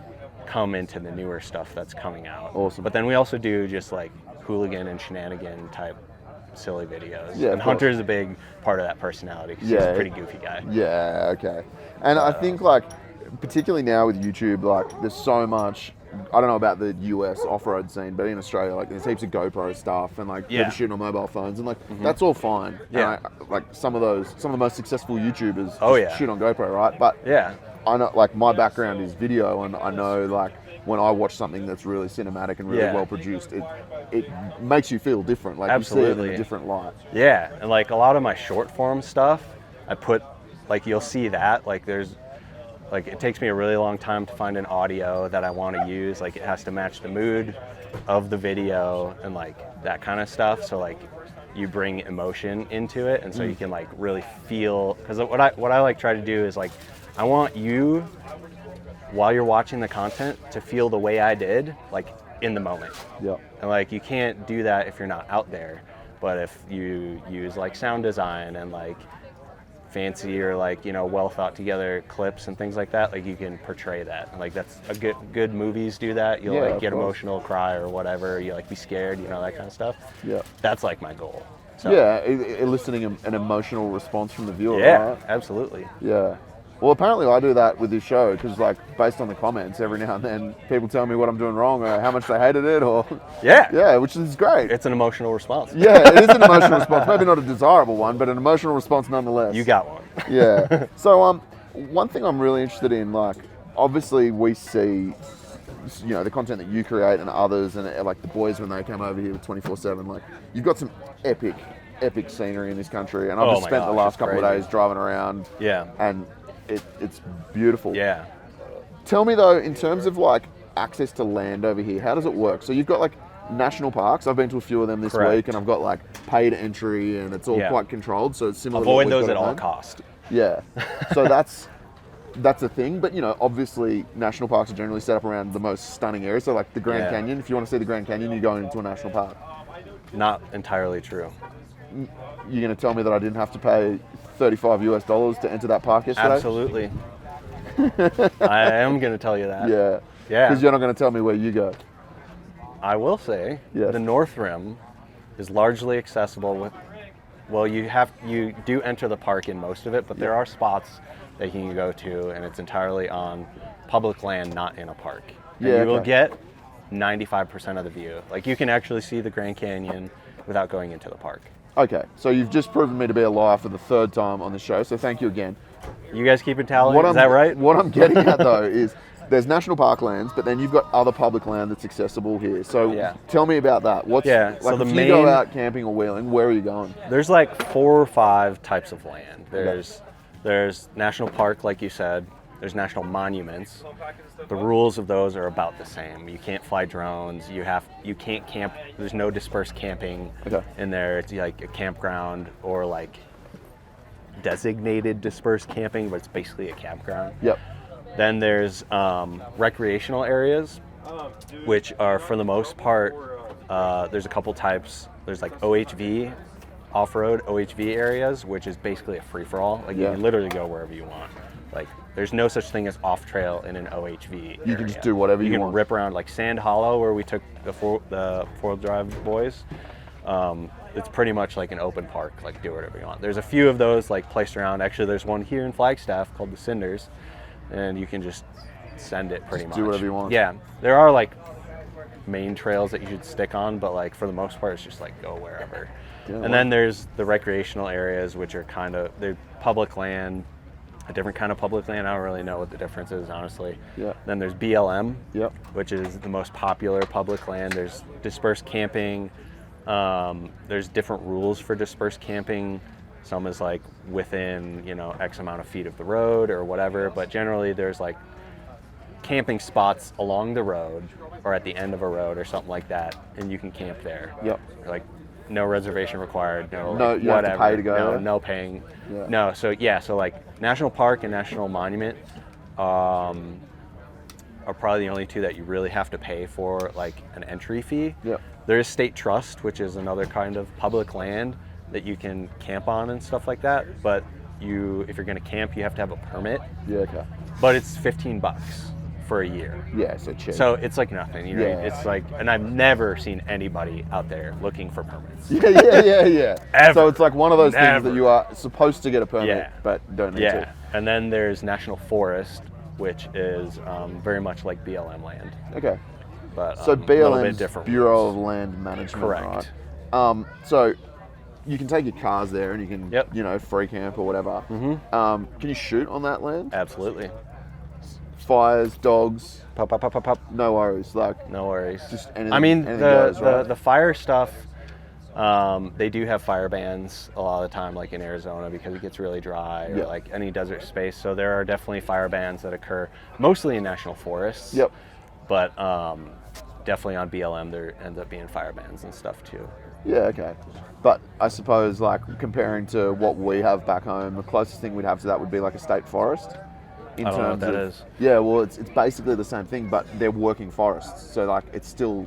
come into the newer stuff that's coming out. Awesome. But then we also do just like hooligan and shenanigan type silly videos. Yeah, and Hunter's a big part of that personality because he's a pretty goofy guy. Yeah, okay. And I think like, particularly now with YouTube, like there's so much, I don't know about the US off-road scene, but in Australia, like there's heaps of GoPro stuff and like people shooting on mobile phones, and like that's all fine. Yeah. And like some of the most successful YouTubers shoot on GoPro, right? But I know, like my background is video, and I know like when I watch something that's really cinematic and really well produced, it makes you feel different. Like you see it in a different light. Yeah, and like a lot of my short form stuff, I put like you'll see that like there's. Like it takes me a really long time to find an audio that I want to use. Like it has to match the mood of the video and like that kind of stuff. So like you bring emotion into it, and so you can like really feel. Because what I like try to do is like I want you while you're watching the content to feel the way I did, like in the moment. Yeah. And like you can't do that if you're not out there. But if you use like sound design and like fancy or like well thought together clips and things like that, like you can portray that, and like that's a good movies do that. You'll like get emotional, cry or whatever, you like be scared, that kind of stuff. That's like my goal. So, eliciting an emotional response from the viewer. Right? Absolutely. Well, apparently I do that with this show because, like, based on the comments, every now and then people tell me what I'm doing wrong or how much they hated it, or which is great. It's an emotional response. Yeah, it is an emotional response. Maybe not a desirable one, but an emotional response nonetheless. You got one. Yeah. So, one thing I'm really interested in, like, obviously we see, the content that you create and others, and like the boys when they came over here with 24/7, like, you've got some epic scenery in this country, and I've just spent the last couple of days driving around. Yeah. And it's beautiful. Yeah. Tell me though, in terms of like access to land over here? How does it work? So you've got like national parks. I've been to a few of them this Correct. week, and I've got like paid entry, and it's all Yeah. quite controlled. So it's similar. Avoid to what we've those got at all home. cost. Yeah. So that's a thing. But obviously national parks are generally set up around the most stunning areas. So like the Grand Yeah. Canyon. If you want to see the Grand Canyon, you're going into a national park. Not entirely true. You're going to tell me that I didn't have to pay $35 to enter that park yesterday? Absolutely. I am going to tell you that. Yeah. Yeah. Because you're not going to tell me where you go. I will say Yes. the North Rim is largely accessible with, well, you do enter the park in most of it, but there are spots that you can go to, and it's entirely on public land, not in a park. And Yeah, you will okay. get 95% of the view. Like, you can actually see the Grand Canyon without going into the park. Okay, so you've just proven me to be a liar for the third time on the show, so thank you again. You guys keep it tally? Is that right? What I'm getting at though is there's national park lands, but then you've got other public land that's accessible here. So Yeah. tell me about that. What's Yeah, so like the if you go main- out camping or wheeling, where are you going? There's like 4 or 5 types of land. There's national park, like you said. There's national monuments. The rules of those are about the same. You can't fly drones. You can't camp. There's no dispersed camping Okay. in there. It's like a campground or like designated dispersed camping, but it's basically a campground. Yep. Then there's recreational areas, which are for the most part, there's a couple types. There's like OHV, off-road OHV areas, which is basically a free-for-all. Like Yeah. you can literally go wherever you want. Like there's no such thing as off-trail in an OHV You can just do whatever you can want. rip around like Sand Hollow, where we took the four-wheel drive boys. It's pretty much like an open park, like do whatever you want. There's a few of those like placed around. Actually, there's one here in Flagstaff called the Cinders, and you can just send it pretty much. do whatever you want. Yeah, there are like main trails that you should stick on, but like for the most part, it's just like go wherever. Yeah, And then there's the recreational areas, which are they're public land, a different kind of public land. I don't really know what the difference is, honestly. Yeah. Then there's BLM, Yep. which is the most popular public land. There's dispersed camping. There's different rules for dispersed camping. Some is like within, X amount of feet of the road or whatever, but generally there's like camping spots along the road or at the end of a road or something like that, and you can camp there. Yep. Like no reservation required, no, No, like, you have to whatever. pay to go no, there? no paying. Yeah. No, so like national park and national monument are probably the only two that you really have to pay for like an entry fee. Yep. There is state trust, which is another kind of public land that you can camp on and stuff like that. But if you're going to camp, you have to have a permit. Yeah, okay. But it's $15 for a year. Yeah, so cheap. So it's like nothing, Yeah. It's like, and I've never seen anybody out there looking for permits. Yeah. Ever. So it's like one of those things Never. that you are supposed to get a permit, Yeah. but don't need Yeah, to. and then there's national forest, which is very much like BLM land, Okay. but So a little bit BLM's different. Bureau of Land Management, Correct. right? So you can take your cars there and you can, Yep. free camp or whatever. Mm-hmm. Can you shoot on that land? Absolutely. Fires, dogs, Pop, pop, pop, pop, pop. no worries. Like, No worries. Just anything- I mean, anything the, goes, the right? the fire stuff. They do have fire bans a lot of the time, like in Arizona, because it gets really dry, or Yeah. like any desert space. So there are definitely fire bans that occur, mostly in national forests. Yep. But definitely on BLM, there ends up being fire bans and stuff too. yeah, okay. But I suppose, like, comparing to what we have back home, the closest thing we'd have to that would be like a state forest. In I don't know what terms that of, is. Yeah, well, it's basically the same thing, but they're working forests. So, like, they're still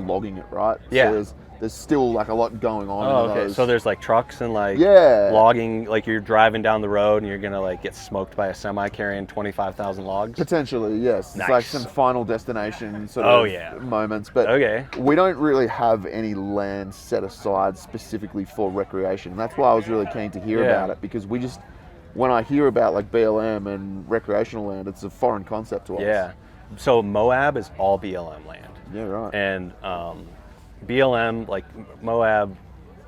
logging it, right? Yeah. So there's still, like, a lot going on. Oh, in okay. those. So there's like trucks and like Yeah. logging, like you're driving down the road and you're gonna like get smoked by a semi carrying 25,000 logs. Potentially, yes. It's like Nice. some final destination sort Oh, of yeah. moments. But Okay. we don't really have any land set aside specifically for recreation. That's why I was really keen to hear Yeah. about it, because when I hear about like BLM and recreational land, it's a foreign concept to us. Yeah. So Moab is all BLM land. Yeah, right. And BLM, like Moab,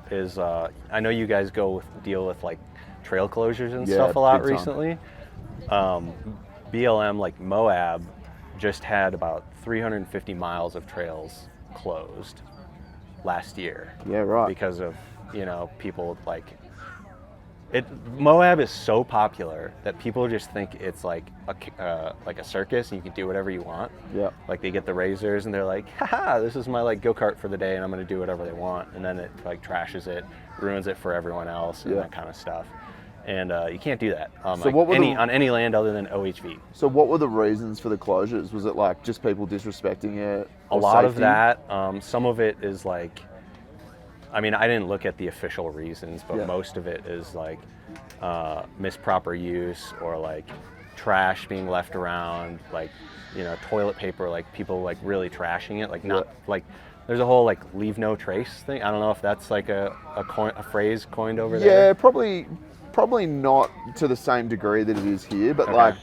is I know you guys deal with like trail closures and Yeah, stuff a lot big time. recently. BLM, like Moab, just had about 350 miles of trails closed last year Yeah, right. because of people like Moab is so popular that people just think it's like a circus and you can do whatever you want. Yeah. Like they get the razors and they're like, haha, this is my like go-kart for the day and I'm going to do whatever they want. And then it like trashes it, ruins it for everyone else and that kind of stuff. And you can't do that on any land other than OHV. So what were the reasons for the closures? Was it like just people disrespecting it? A lot of that. Some of it is like, I mean, I didn't look at the official reasons, but most of it is like misproper use or like trash being left around, like, you know, toilet paper, like people like really trashing it, like not like there's a whole like leave no trace thing. I don't know if that's like a phrase coined over there. Yeah, probably not to the same degree that it is here, but like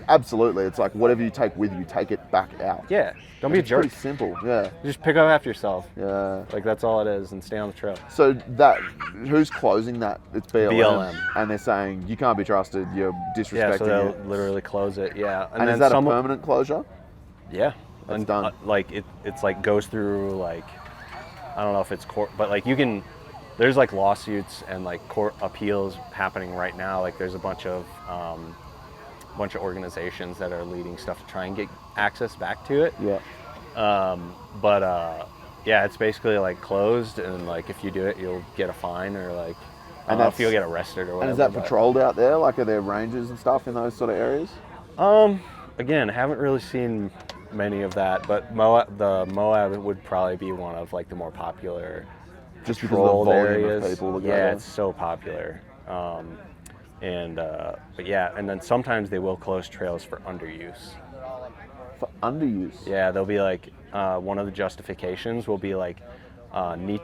absolutely, it's like whatever you take with you, take it back out. Yeah, don't be a jerk. Pretty simple. Yeah, just pick up after yourself. Yeah, like that's all it is, and stay on the trail. So who's closing that? It's BLM, and they're saying you can't be trusted. You're disrespecting. Yeah, so they'll literally close it. Yeah, and is that a permanent closure? Yeah, it's done. Like it's like goes through like, I don't know if it's court, but like you can. There's like lawsuits and like court appeals happening right now. Like there's a bunch of organizations that are leading stuff to try and get access back to it. Yeah. Yeah, it's basically like closed, and like if you do it, you'll get a fine or like I don't know if you'll get arrested or whatever. And is that patrolled out there? Like are there rangers and stuff in those sort of areas? Again, haven't really seen many of that, but Moab would probably be one of like the more popular. Just because of the volume areas. Of people that go there. It's so popular. But yeah, and then sometimes they will close trails for underuse. For underuse? Yeah, they'll be like, one of the justifications will be like,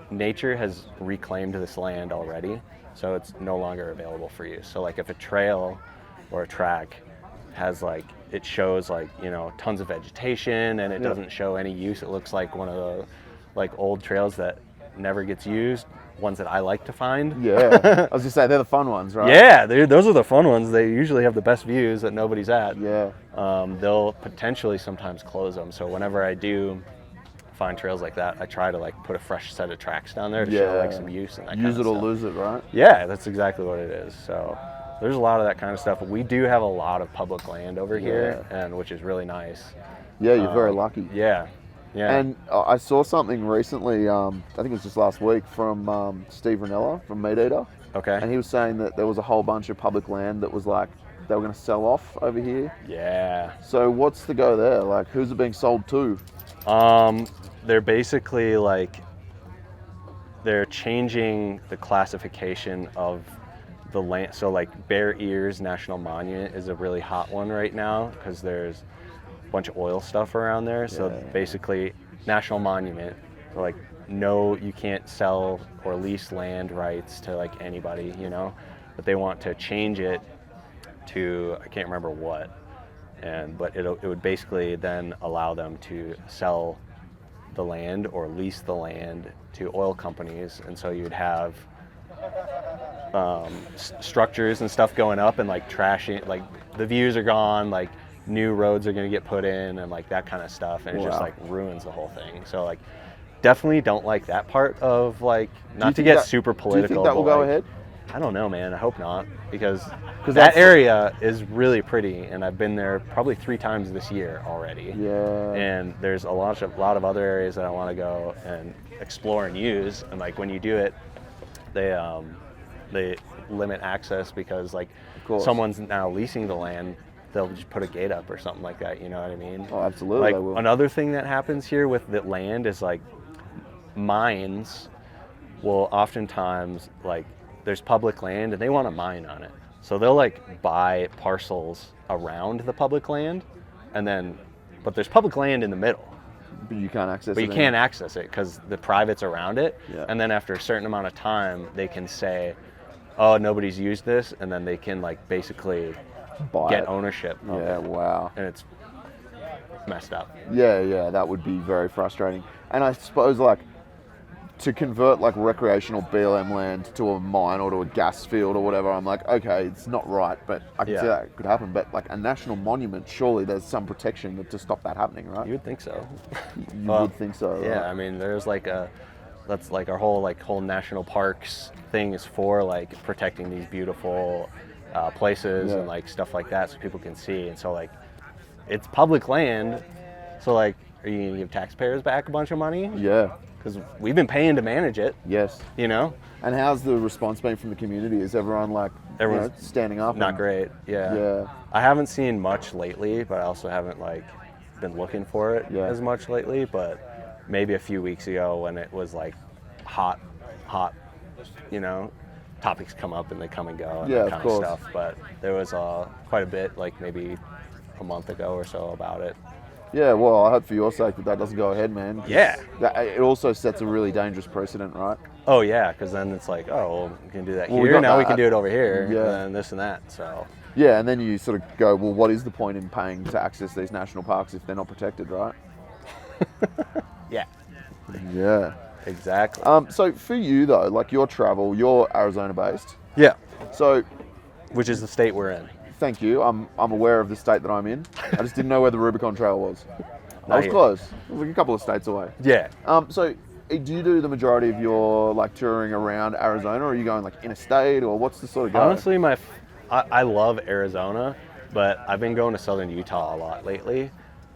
nature has reclaimed this land already, so it's no longer available for use. So like if a trail or a track has like, it shows like, you know, tons of vegetation and it doesn't show any use, it looks like one of the like old trails that never gets used, ones that I like to find. Yeah, I was just saying they're the fun ones, right? Yeah, those are the fun ones. They usually have the best views that nobody's at. Yeah. They'll potentially sometimes close them. So whenever I do find trails like that, I try to like put a fresh set of tracks down there to show like some use and that use kind it of or stuff. lose it, right? Yeah, that's exactly what it is. So there's a lot of that kind of stuff. We do have a lot of public land over here, and which is really nice. Yeah, you're very lucky. Yeah. Yeah. And I saw something recently, I think it was just last week, from Steve Ranella from Meat Eater. Okay. And he was saying that there was a whole bunch of public land that was like, they were going to sell off over here. Yeah. So what's the go there? Like, who's it being sold to? They're basically like, they're changing the classification of the land. So like Bear Ears National Monument is a really hot one right now because there's bunch of oil stuff around there, so basically National Monument, so like no, you can't sell or lease land rights to like anybody, you know, but they want to change it to, I can't remember what, but it would basically then allow them to sell the land or lease the land to oil companies, and so you'd have structures and stuff going up and like trashing, like the views are gone, like new roads are going to get put in and like that kind of stuff, and it just like ruins the whole thing. So like definitely don't like that part of like, not to get super political. Do you think that will go ahead? I don't know, man. I hope not, because that area is really pretty, and I've been there probably 3 times this year already. Yeah. And there's a lot of other areas that I want to go and explore and use, and like when you do it, they limit access because like someone's now leasing the land. They'll just put a gate up or something like that, you know what I mean? Oh, absolutely. Like they will. Another thing that happens here with the land is like mines will oftentimes, like there's public land and they want to mine on it. So they'll like buy parcels around the public land, and then, but there's public land in the middle. But you can't access it. But you can't access it because the private's around it. Yeah. And then after a certain amount of time, they can say, oh, nobody's used this, and then they can like basically get ownership of it. Wow. And it's messed up. Yeah, that would be very frustrating. And I suppose like to convert like recreational BLM land to a mine or to a gas field or whatever, I'm like, okay, it's not right, but I can see that could happen. But like a national monument, surely there's some protection to stop that happening, right? You would think so. You would think so, right? Yeah, I mean, there's like that's like our whole national parks thing is for like protecting these beautiful places and like stuff like that, so people can see. And so like it's public land, so like are you gonna give taxpayers back a bunch of money? Yeah. Because we've been paying to manage it. Yes. You know. And how's the response been from the community? Is everyone like standing up? Not great. Yeah. I haven't seen much lately, but I also haven't like been looking for it as much lately. But maybe a few weeks ago when it was like hot, you know, topics come up and they come and go and that kind of stuff. But there was quite a bit, like maybe a month ago or so about it. Yeah, well, I hope for your sake that doesn't go ahead, man. Yeah. It also sets a really dangerous precedent, right? Oh, yeah, because then it's like, oh, well, we can do that here, now we can do it over here, and this and that, so. Yeah, and then you sort of go, well, what is the point in paying to access these national parks if they're not protected, right? Yeah. Yeah. Exactly. So for you, though, like your travel, you're Arizona-based. Yeah. So. Which is the state we're in. Thank you. I'm aware of the state that I'm in. I just didn't know where the Rubicon Trail was. I was close. It was like a couple of states away. Yeah. So do you do the majority of your like touring around Arizona, or are you going like interstate, or what's the sort of go? Honestly, I love Arizona, but I've been going to southern Utah a lot lately.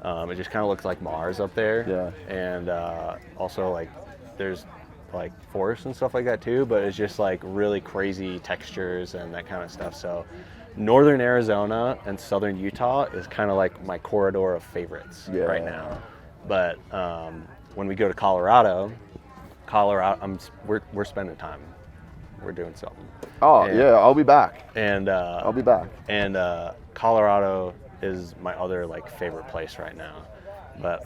It just kind of looks like Mars up there. Yeah. And also like there's like forests and stuff like that too, but it's just like really crazy textures and that kind of stuff. So northern Arizona and southern Utah is kind of like my corridor of favorites right now. But when we go to Colorado, we're spending time. We're doing something. Oh, yeah, I'll be back. And I'll be back. And Colorado is my other like favorite place right now. But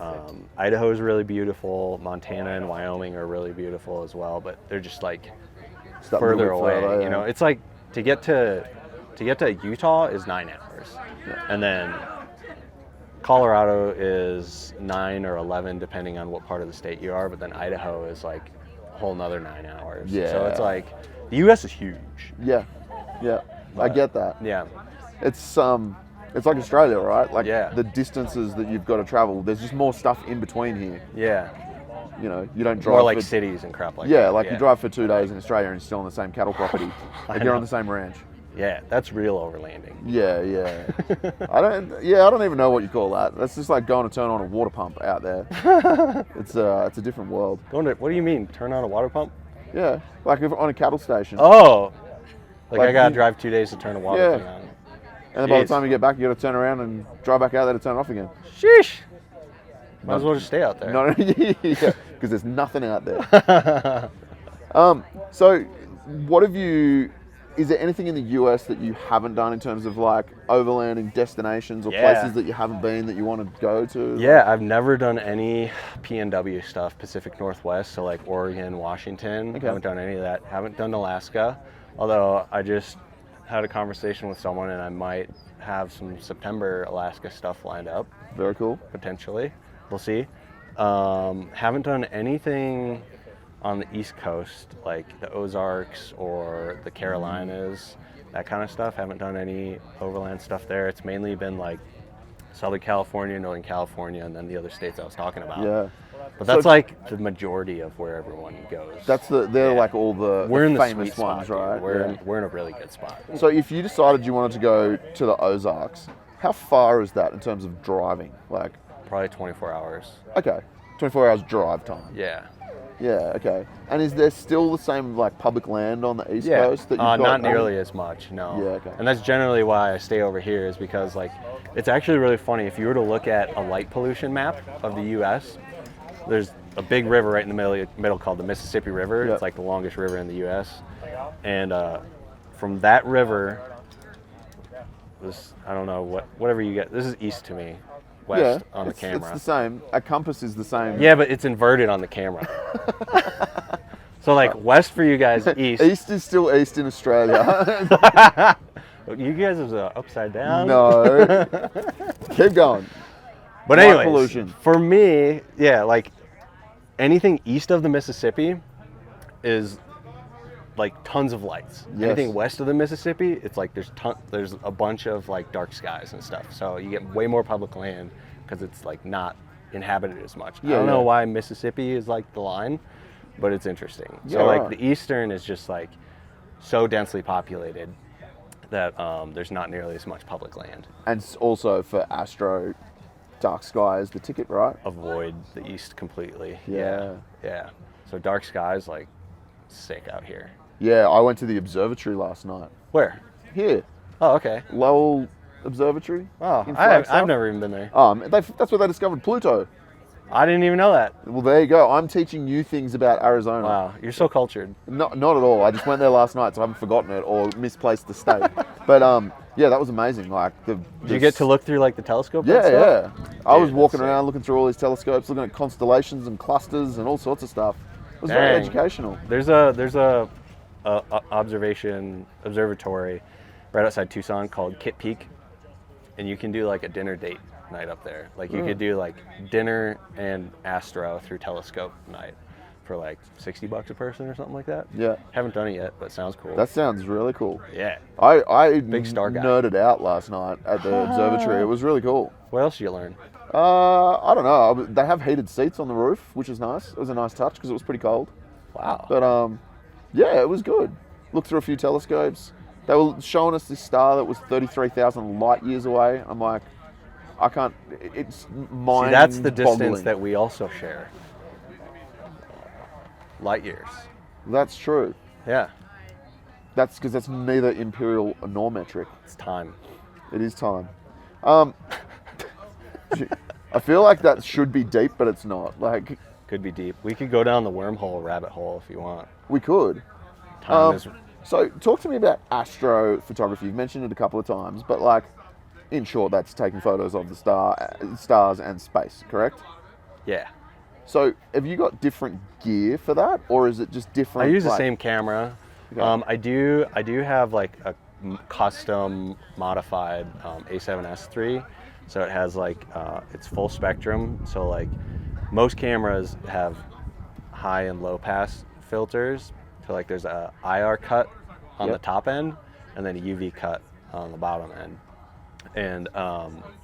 Idaho is really beautiful. Montana and Wyoming are really beautiful as well, but they're just like further away. You know, it's like to get to Utah is 9 hours, and then Colorado is 9 or 11 depending on what part of the state you are. But then Idaho is like a whole nother 9 hours. Yeah. So it's like the U.S. is huge. Yeah. But, I get that. Yeah. It's like Australia, right? Like Yeah. the distances that you've got to travel. There's just more stuff in between here. Yeah. You know, you don't drive. More like cities and crap like that. Yeah, like you drive for 2 days in Australia and you're still on the same cattle property. Like you're on the same ranch. Yeah, that's real overlanding. Yeah. I don't even know what you call that. That's just like going to turn on a water pump out there. It's a different world. What do you mean? Turn on a water pump? Yeah, like if on a cattle station. Oh, like I gotta drive 2 days to turn a water thing on. And then by the time you get back, you got to turn around and drive back out there to turn it off again. Sheesh. Might as well just stay out there. No, because there's nothing out there. So, what have you? Is there anything in the US that you haven't done in terms of like overlanding destinations or places that you haven't been that you want to go to? Yeah, I've never done any PNW stuff, Pacific Northwest, so like Oregon, Washington. Okay. Haven't done any of that. Haven't done Alaska, although I just had a conversation with someone and I might have some September Alaska stuff lined up. Very cool. Potentially. We'll see. Haven't done anything on the East Coast, like the Ozarks or the Carolinas, that kind of stuff. Haven't done any overland stuff there. It's mainly been like Southern California, Northern California, and then the other states I was talking about. Yeah. But that's like the majority of where everyone goes. They're like all the famous sweet ones, spot, right? We're in a really good spot. So if you decided you wanted to go to the Ozarks, how far is that in terms of driving? Like probably 24 hours. Okay, 24 hours drive time. Yeah. Yeah. Okay. And is there still the same like public land on the East Coast that you've got? Not nearly as much. No. Yeah. Okay. And that's generally why I stay over here, is because like it's actually really funny. If you were to look at a light pollution map of the U.S., there's a big river right in the middle called the Mississippi River. Yep. It's like the longest river in the U.S. And from that river, I don't know whatever you get. This is east to me, west on the camera. It's the same. A compass is the same. Yeah, but it's inverted on the camera. So like west for you guys, east. East is still east in Australia. You guys is upside down. No. Keep going. But Light anyways, pollution. For me, like anything east of the Mississippi is like tons of lights. Yes. Anything west of the Mississippi, it's like there's a bunch of like dark skies and stuff. So you get way more public land because it's like not inhabited as much. I don't know why Mississippi is like the line, but it's interesting. Yeah, So like right. the Eastern is just like so densely populated that there's not nearly as much public land. And also for Astro, dark sky is the ticket, right? Avoid the East completely. Yeah. Yeah. So dark skies like sick out here. Yeah, I went to the observatory last night. Where? Here, Oh, okay. Lowell Observatory. Oh, in I've Flagstaff. never even been there. That's where they discovered Pluto. I didn't even know that. Well, there you go. I'm teaching you things about Arizona. Wow, you're so cultured. Not at all. I just went there last night, so I haven't forgotten it or misplaced the state. But yeah, that was amazing. Like Did you get to look through like the telescope? and Yeah, stuff? yeah. I was Dude, walking that's around looking through all these telescopes, looking at constellations and clusters and all sorts of stuff. It was very Dang. educational. There's a observatory right outside Tucson called Kit Peak, and you can do like a dinner date night up there. Like you could do like dinner and astro through telescope night for like $60 a person or something like that. Yeah. Haven't done it yet, but sounds cool. That sounds really cool. Yeah. I Big star guy. nerded out last night at the observatory. It was really cool. What else did you learn? I don't know. They have heated seats on the roof, which is nice. It was a nice touch because it was pretty cold. Wow. But yeah, it was good. Looked through a few telescopes. They were showing us this star that was 33,000 light years away. I'm like, I can't. It's mind. See, that's the distance boggling. that we also share. Light years. That's true. Yeah. That's because that's neither imperial nor metric. It's time. It is time. I feel like that should be deep, but it's not. Like Could be deep. We could go down the wormhole rabbit hole if you want. we could. Time is. So talk to me about astrophotography. You've mentioned it a couple of times, but like, in short, that's taking photos of the stars and space, correct? Yeah. So have you got different gear for that, or is it just different? I use the like- same camera. Okay. I do have like a custom modified A7S III, so it has like it's full spectrum. So like most cameras have high and low pass filters. So like there's a IR cut on the top end, and then a UV cut on the bottom end. And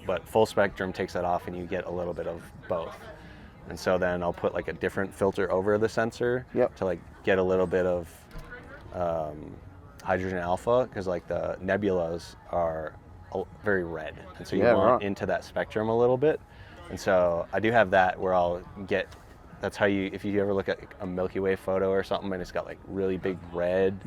but full spectrum takes that off, and you get a little bit of both. And so then I'll put like a different filter over the sensor to like get a little bit of hydrogen alpha, because like the nebulas are very red, and so you want into that spectrum a little bit. And so I do have that where I'll get. That's how you, if you ever look at a Milky Way photo or something and it's got like really big red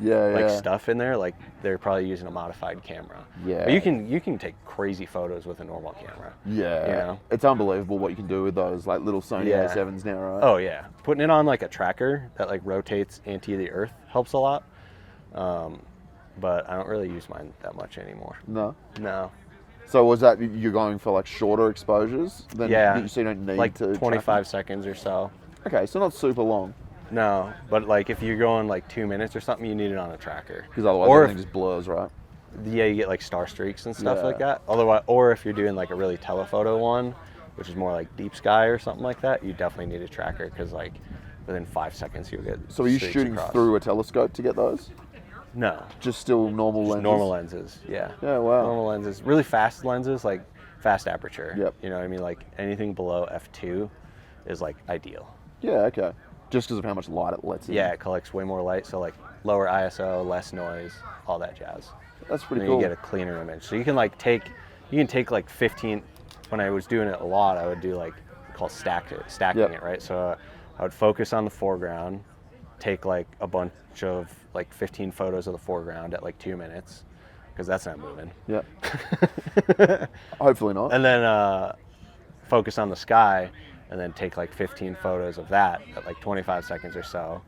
stuff in there, like they're probably using a modified camera. Yeah. But you can take crazy photos with a normal camera. Yeah. You know? It's unbelievable what you can do with those like little Sony A7s now, right? Oh yeah. Putting it on like a tracker that like rotates anti the earth helps a lot. But I don't really use mine that much anymore. No. No. So was that you're going for like shorter exposures? So you don't need like to 25 seconds or so. Okay, so not super long. No, but like if you're going like 2 minutes or something, you need it on a tracker. Because otherwise everything just blurs, right? Yeah, you get like star streaks and stuff like that. Otherwise, or if you're doing like a really telephoto one, which is more like deep sky or something like that, you definitely need a tracker, because like within 5 seconds you'll get. So are you shooting through a telescope to get those? No. Just still normal lenses? Normal lenses, yeah. Yeah, wow. Normal lenses. Really fast lenses, like fast aperture. Yep. You know what I mean? Like anything below f2 is like ideal. Yeah, okay. Just because of how much light it lets in. Yeah, it collects way more light, so like lower ISO, less noise, all that jazz. That's pretty and cool. You get a cleaner image. So you can like take like 15. When I was doing it a lot, I would do like stacking it, right? So I would focus on the foreground, take like a bunch of like 15 photos of the foreground at like 2 minutes, because that's not moving. Yeah. Hopefully not. And then focus on the sky, and then take like 15 photos of that at like 25 seconds or so,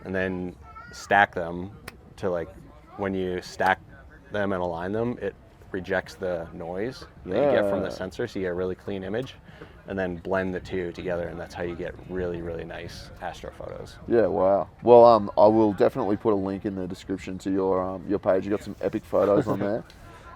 and then stack them to like, when you stack them and align them, it rejects the noise that you get from the sensor, so you get a really clean image, and then blend the two together, and that's how you get really, really nice astro photos. Yeah, wow. Well, I will definitely put a link in the description to your page. You got some epic photos on there.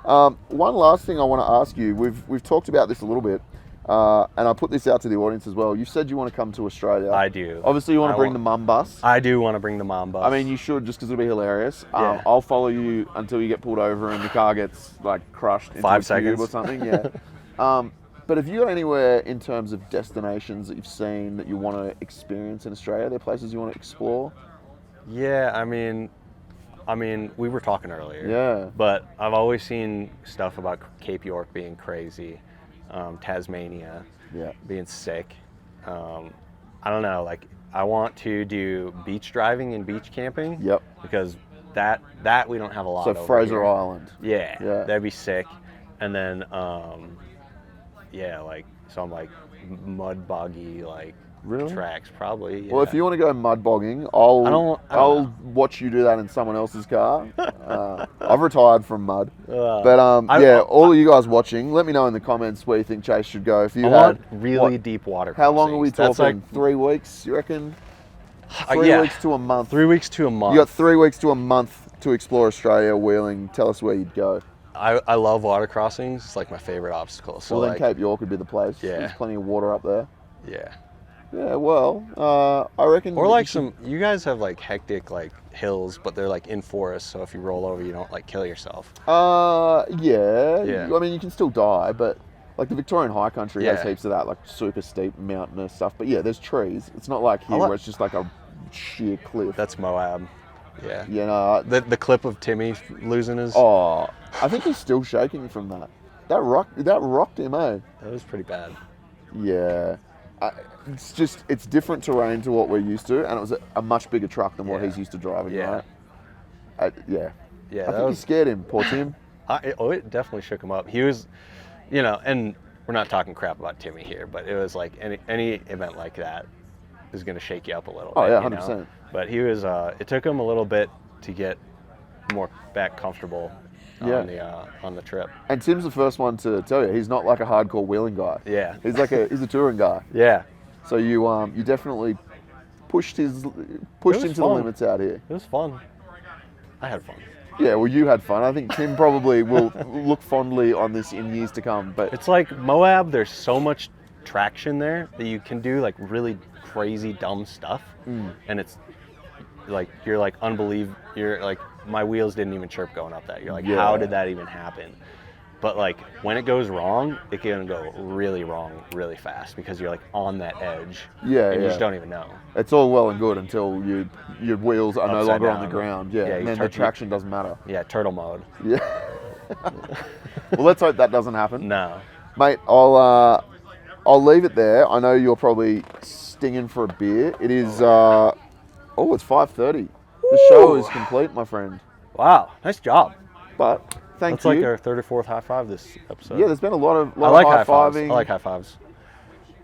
One last thing I want to ask you. We've talked about this a little bit, and I put this out to the audience as well. You said you want to come to Australia. I do. Obviously, you want to bring the mum bus. I do want to bring the mum bus. I mean, you should, just because it'll be hilarious. Yeah. I'll follow you until you get pulled over and the car gets like crushed into 5 a cube seconds or something. Yeah. But have you got anywhere in terms of destinations that you've seen that you want to experience in Australia? Are there places you want to explore? Yeah, I mean, we were talking earlier. Yeah. But I've always seen stuff about Cape York being crazy, Tasmania Yeah. being sick. I don't know, like I want to do beach driving and beach camping. Yep. Because that we don't have a lot So over Fraser here. Island. Yeah, Yeah. that'd be sick. And then, yeah, like some like mud boggy like Really? tracks probably. Yeah. Well, if you want to go mud bogging, I'll I don't I'll know. watch you do that in someone else's car. I've retired from mud, Uh, but I- all of you guys watching, let me know in the comments where you think Chase should go. If you I had want really what- deep water. how long are we crossings. talking? That's 3 weeks, you reckon? like, 3 yeah, weeks to a month. 3 weeks to a month. You got 3 weeks to a month to explore Australia, wheeling. Tell us where you'd go. I love water crossings. It's like my favorite obstacle. So Well, then like, Cape York would be the place. Yeah. There's plenty of water up there. yeah. Yeah, well, I reckon. Or you like should- you guys have like hectic like hills, but they're like in forests. So if you roll over, you don't like kill yourself. Yeah. Yeah. I mean, you can still die, but like the Victorian High Country has Yeah. heaps of that, like super steep mountainous stuff. But yeah, there's trees. It's not like here like- where it's just like a sheer cliff. That's Moab. Yeah. You know. The clip of Timmy losing his. Oh, I think he's still shaking from that. That rocked him, eh? That was pretty bad. Yeah. It's different terrain to what we're used to, and it was a much bigger truck than what Yeah. he's used to driving, Yeah. right? Yeah. Yeah. I that think he was. scared him, poor Tim. It definitely shook him up. He was, you know, and we're not talking crap about Timmy here, but it was like any event like that is going to shake you up a little Oh, bit. yeah, you know? 100%. But he was. It took him a little bit to get more back comfortable Yeah. on the trip. And Tim's the first one to tell you he's not like a hardcore wheeling guy. Yeah. He's a touring guy. Yeah. So you definitely pushed him to the fun. limits out here. It was fun. I had fun. Yeah, well, you had fun. I think Tim probably will look fondly on this in years to come. But It's like Moab. There's so much traction there that you can do like really crazy dumb stuff, and it's like you're like unbelievable. You're like my wheels didn't even chirp going up that. You're like, Yeah. how did that even happen? But like when it goes wrong, it can go really wrong really fast because you're like on that edge. Yeah, and you yeah. just don't even know. it's all well and good until your wheels are no Upside longer on down. the ground. Yeah, Yeah, and you then the turn- traction doesn't matter. Yeah, turtle mode. Yeah. Well, let's hope that doesn't happen. No. Mate, I'll leave it there. I know you're probably stinging for a beer. It is it's 5:30. The show is complete, my friend. Wow, nice job. But thank That's you. like our 34th high five this episode. Yeah, there's been a lot of I like high high fives. fiving. I like high fives.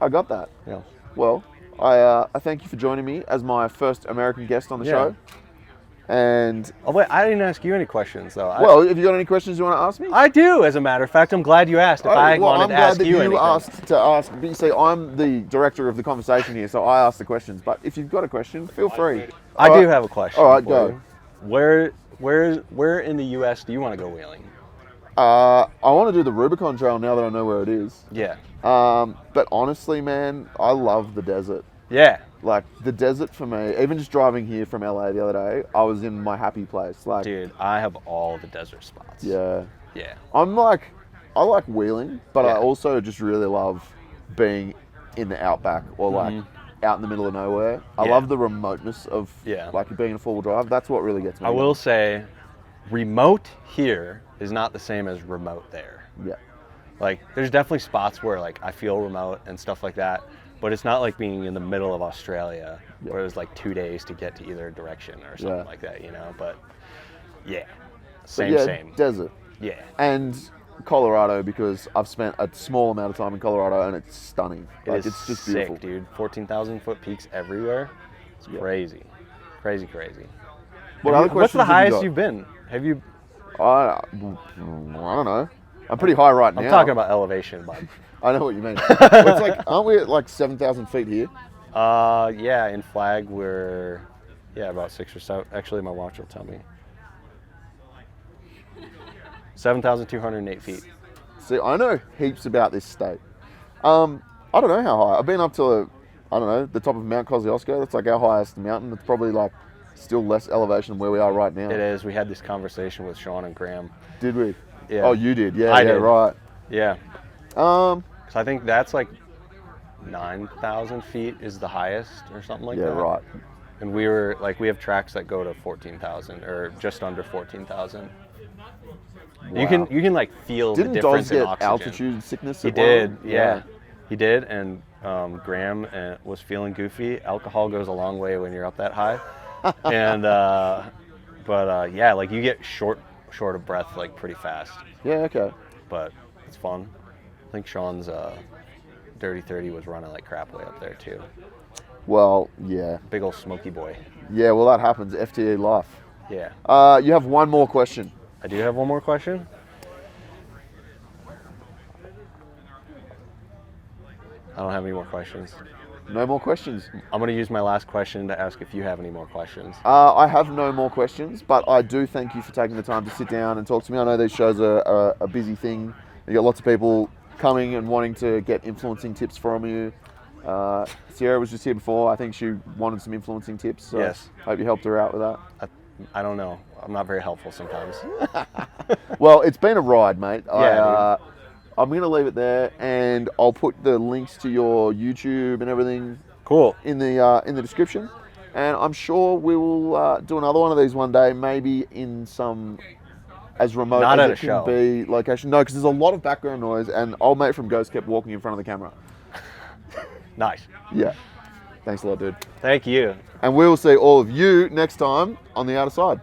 I got that. Yeah. Well, I thank you for joining me as my first American guest on the Yeah. show. And Oh wait, I didn't ask you any questions though. well, if you got any questions you want to ask me, I do. As a matter of fact, I'm glad you asked. If I wanted I'm to glad ask that you you anything. asked to ask. But you see, I'm the director of the conversation here, so I ask the questions. But if you've got a question, feel free. I All do right. have a question. All right, for go. you. Where in the U.S. do you want to go wheeling? I want to do the Rubicon Trail now that I know where it is. Yeah. But honestly, man, I love the desert. Yeah. Like the desert for me, even just driving here from LA the other day, I was in my happy place. Like, Dude, I have all the desert spots. yeah, Yeah. I like wheeling, but I Yeah. also just really love being in the outback or like out in the middle of nowhere. I Yeah. love the remoteness of Yeah. like being in a four-wheel drive. That's what really gets me. I will say, remote here is not the same as remote there. Yeah. Like, there's definitely spots where like I feel remote and stuff like that, but it's not like being in the middle of Australia where it was like 2 days to get to either direction or something Yeah. like that, you know. But yeah, But same, yeah, same. desert. Yeah, And Colorado, because I've spent a small amount of time in Colorado and it's stunning. it Like is it's just sick, beautiful. dude. 14,000 foot peaks everywhere. It's Yeah. crazy, crazy. What Have other you- what's the questions have you highest got? you've been? Have you? I don't know. I'm pretty high right now. I'm talking about elevation, bud. I know what you mean. Well, it's like, aren't we at like 7,000 feet here? Yeah, in Flag we're about 6 or 7. Actually, my watch will tell me. 7,208 feet. See, I know heaps about this state. I don't know how high. I've been up to, the top of Mount Kosciuszko. That's like our highest mountain. It's probably like still less elevation than where we are right now. It is. We had this conversation with Sean and Graham. Did we? Yeah. Oh, you did. Yeah, I yeah, did. right. Yeah. Um, Because So I think that's like 9,000 feet is the highest or something like Yeah, that. right. And we were like, we have tracks that go to 14,000 or just under 14,000. You can like feel Didn't the Doz difference in get oxygen. altitude sickness? He at one? did, yeah. He did, and Graham was feeling goofy. Alcohol goes a long way when you're up that high. And yeah, like you get short of breath like pretty fast. Yeah, okay. But it's fun. I think Sean's Dirty 30 was running like crap way up there too. Well, yeah. Big old smoky boy. Yeah, well, that happens. FTA life. Yeah. You have one more question. I do have one more question. I don't have any more questions. No more questions. I'm going to use my last question to ask if you have any more questions. I have no more questions, but I do thank you for taking the time to sit down and talk to me. I know these shows are a busy thing. You got lots of people coming and wanting to get influencing tips from you. Sierra was just here before. I think she wanted some influencing tips. So Yes. Hope you helped her out with that. I don't know. I'm not very helpful sometimes. Well, it's been a ride, mate. Yeah, I'm going to leave it there, and I'll put the links to your YouTube and everything Cool. in the description. And I'm sure we will do another one of these one day, maybe in some as remote Not as at it a can show. be location. No, because there's a lot of background noise, and old mate from Ghost kept walking in front of the camera. Nice. Yeah. Thanks a lot, dude. Thank you. And we will see all of you next time on the outer side.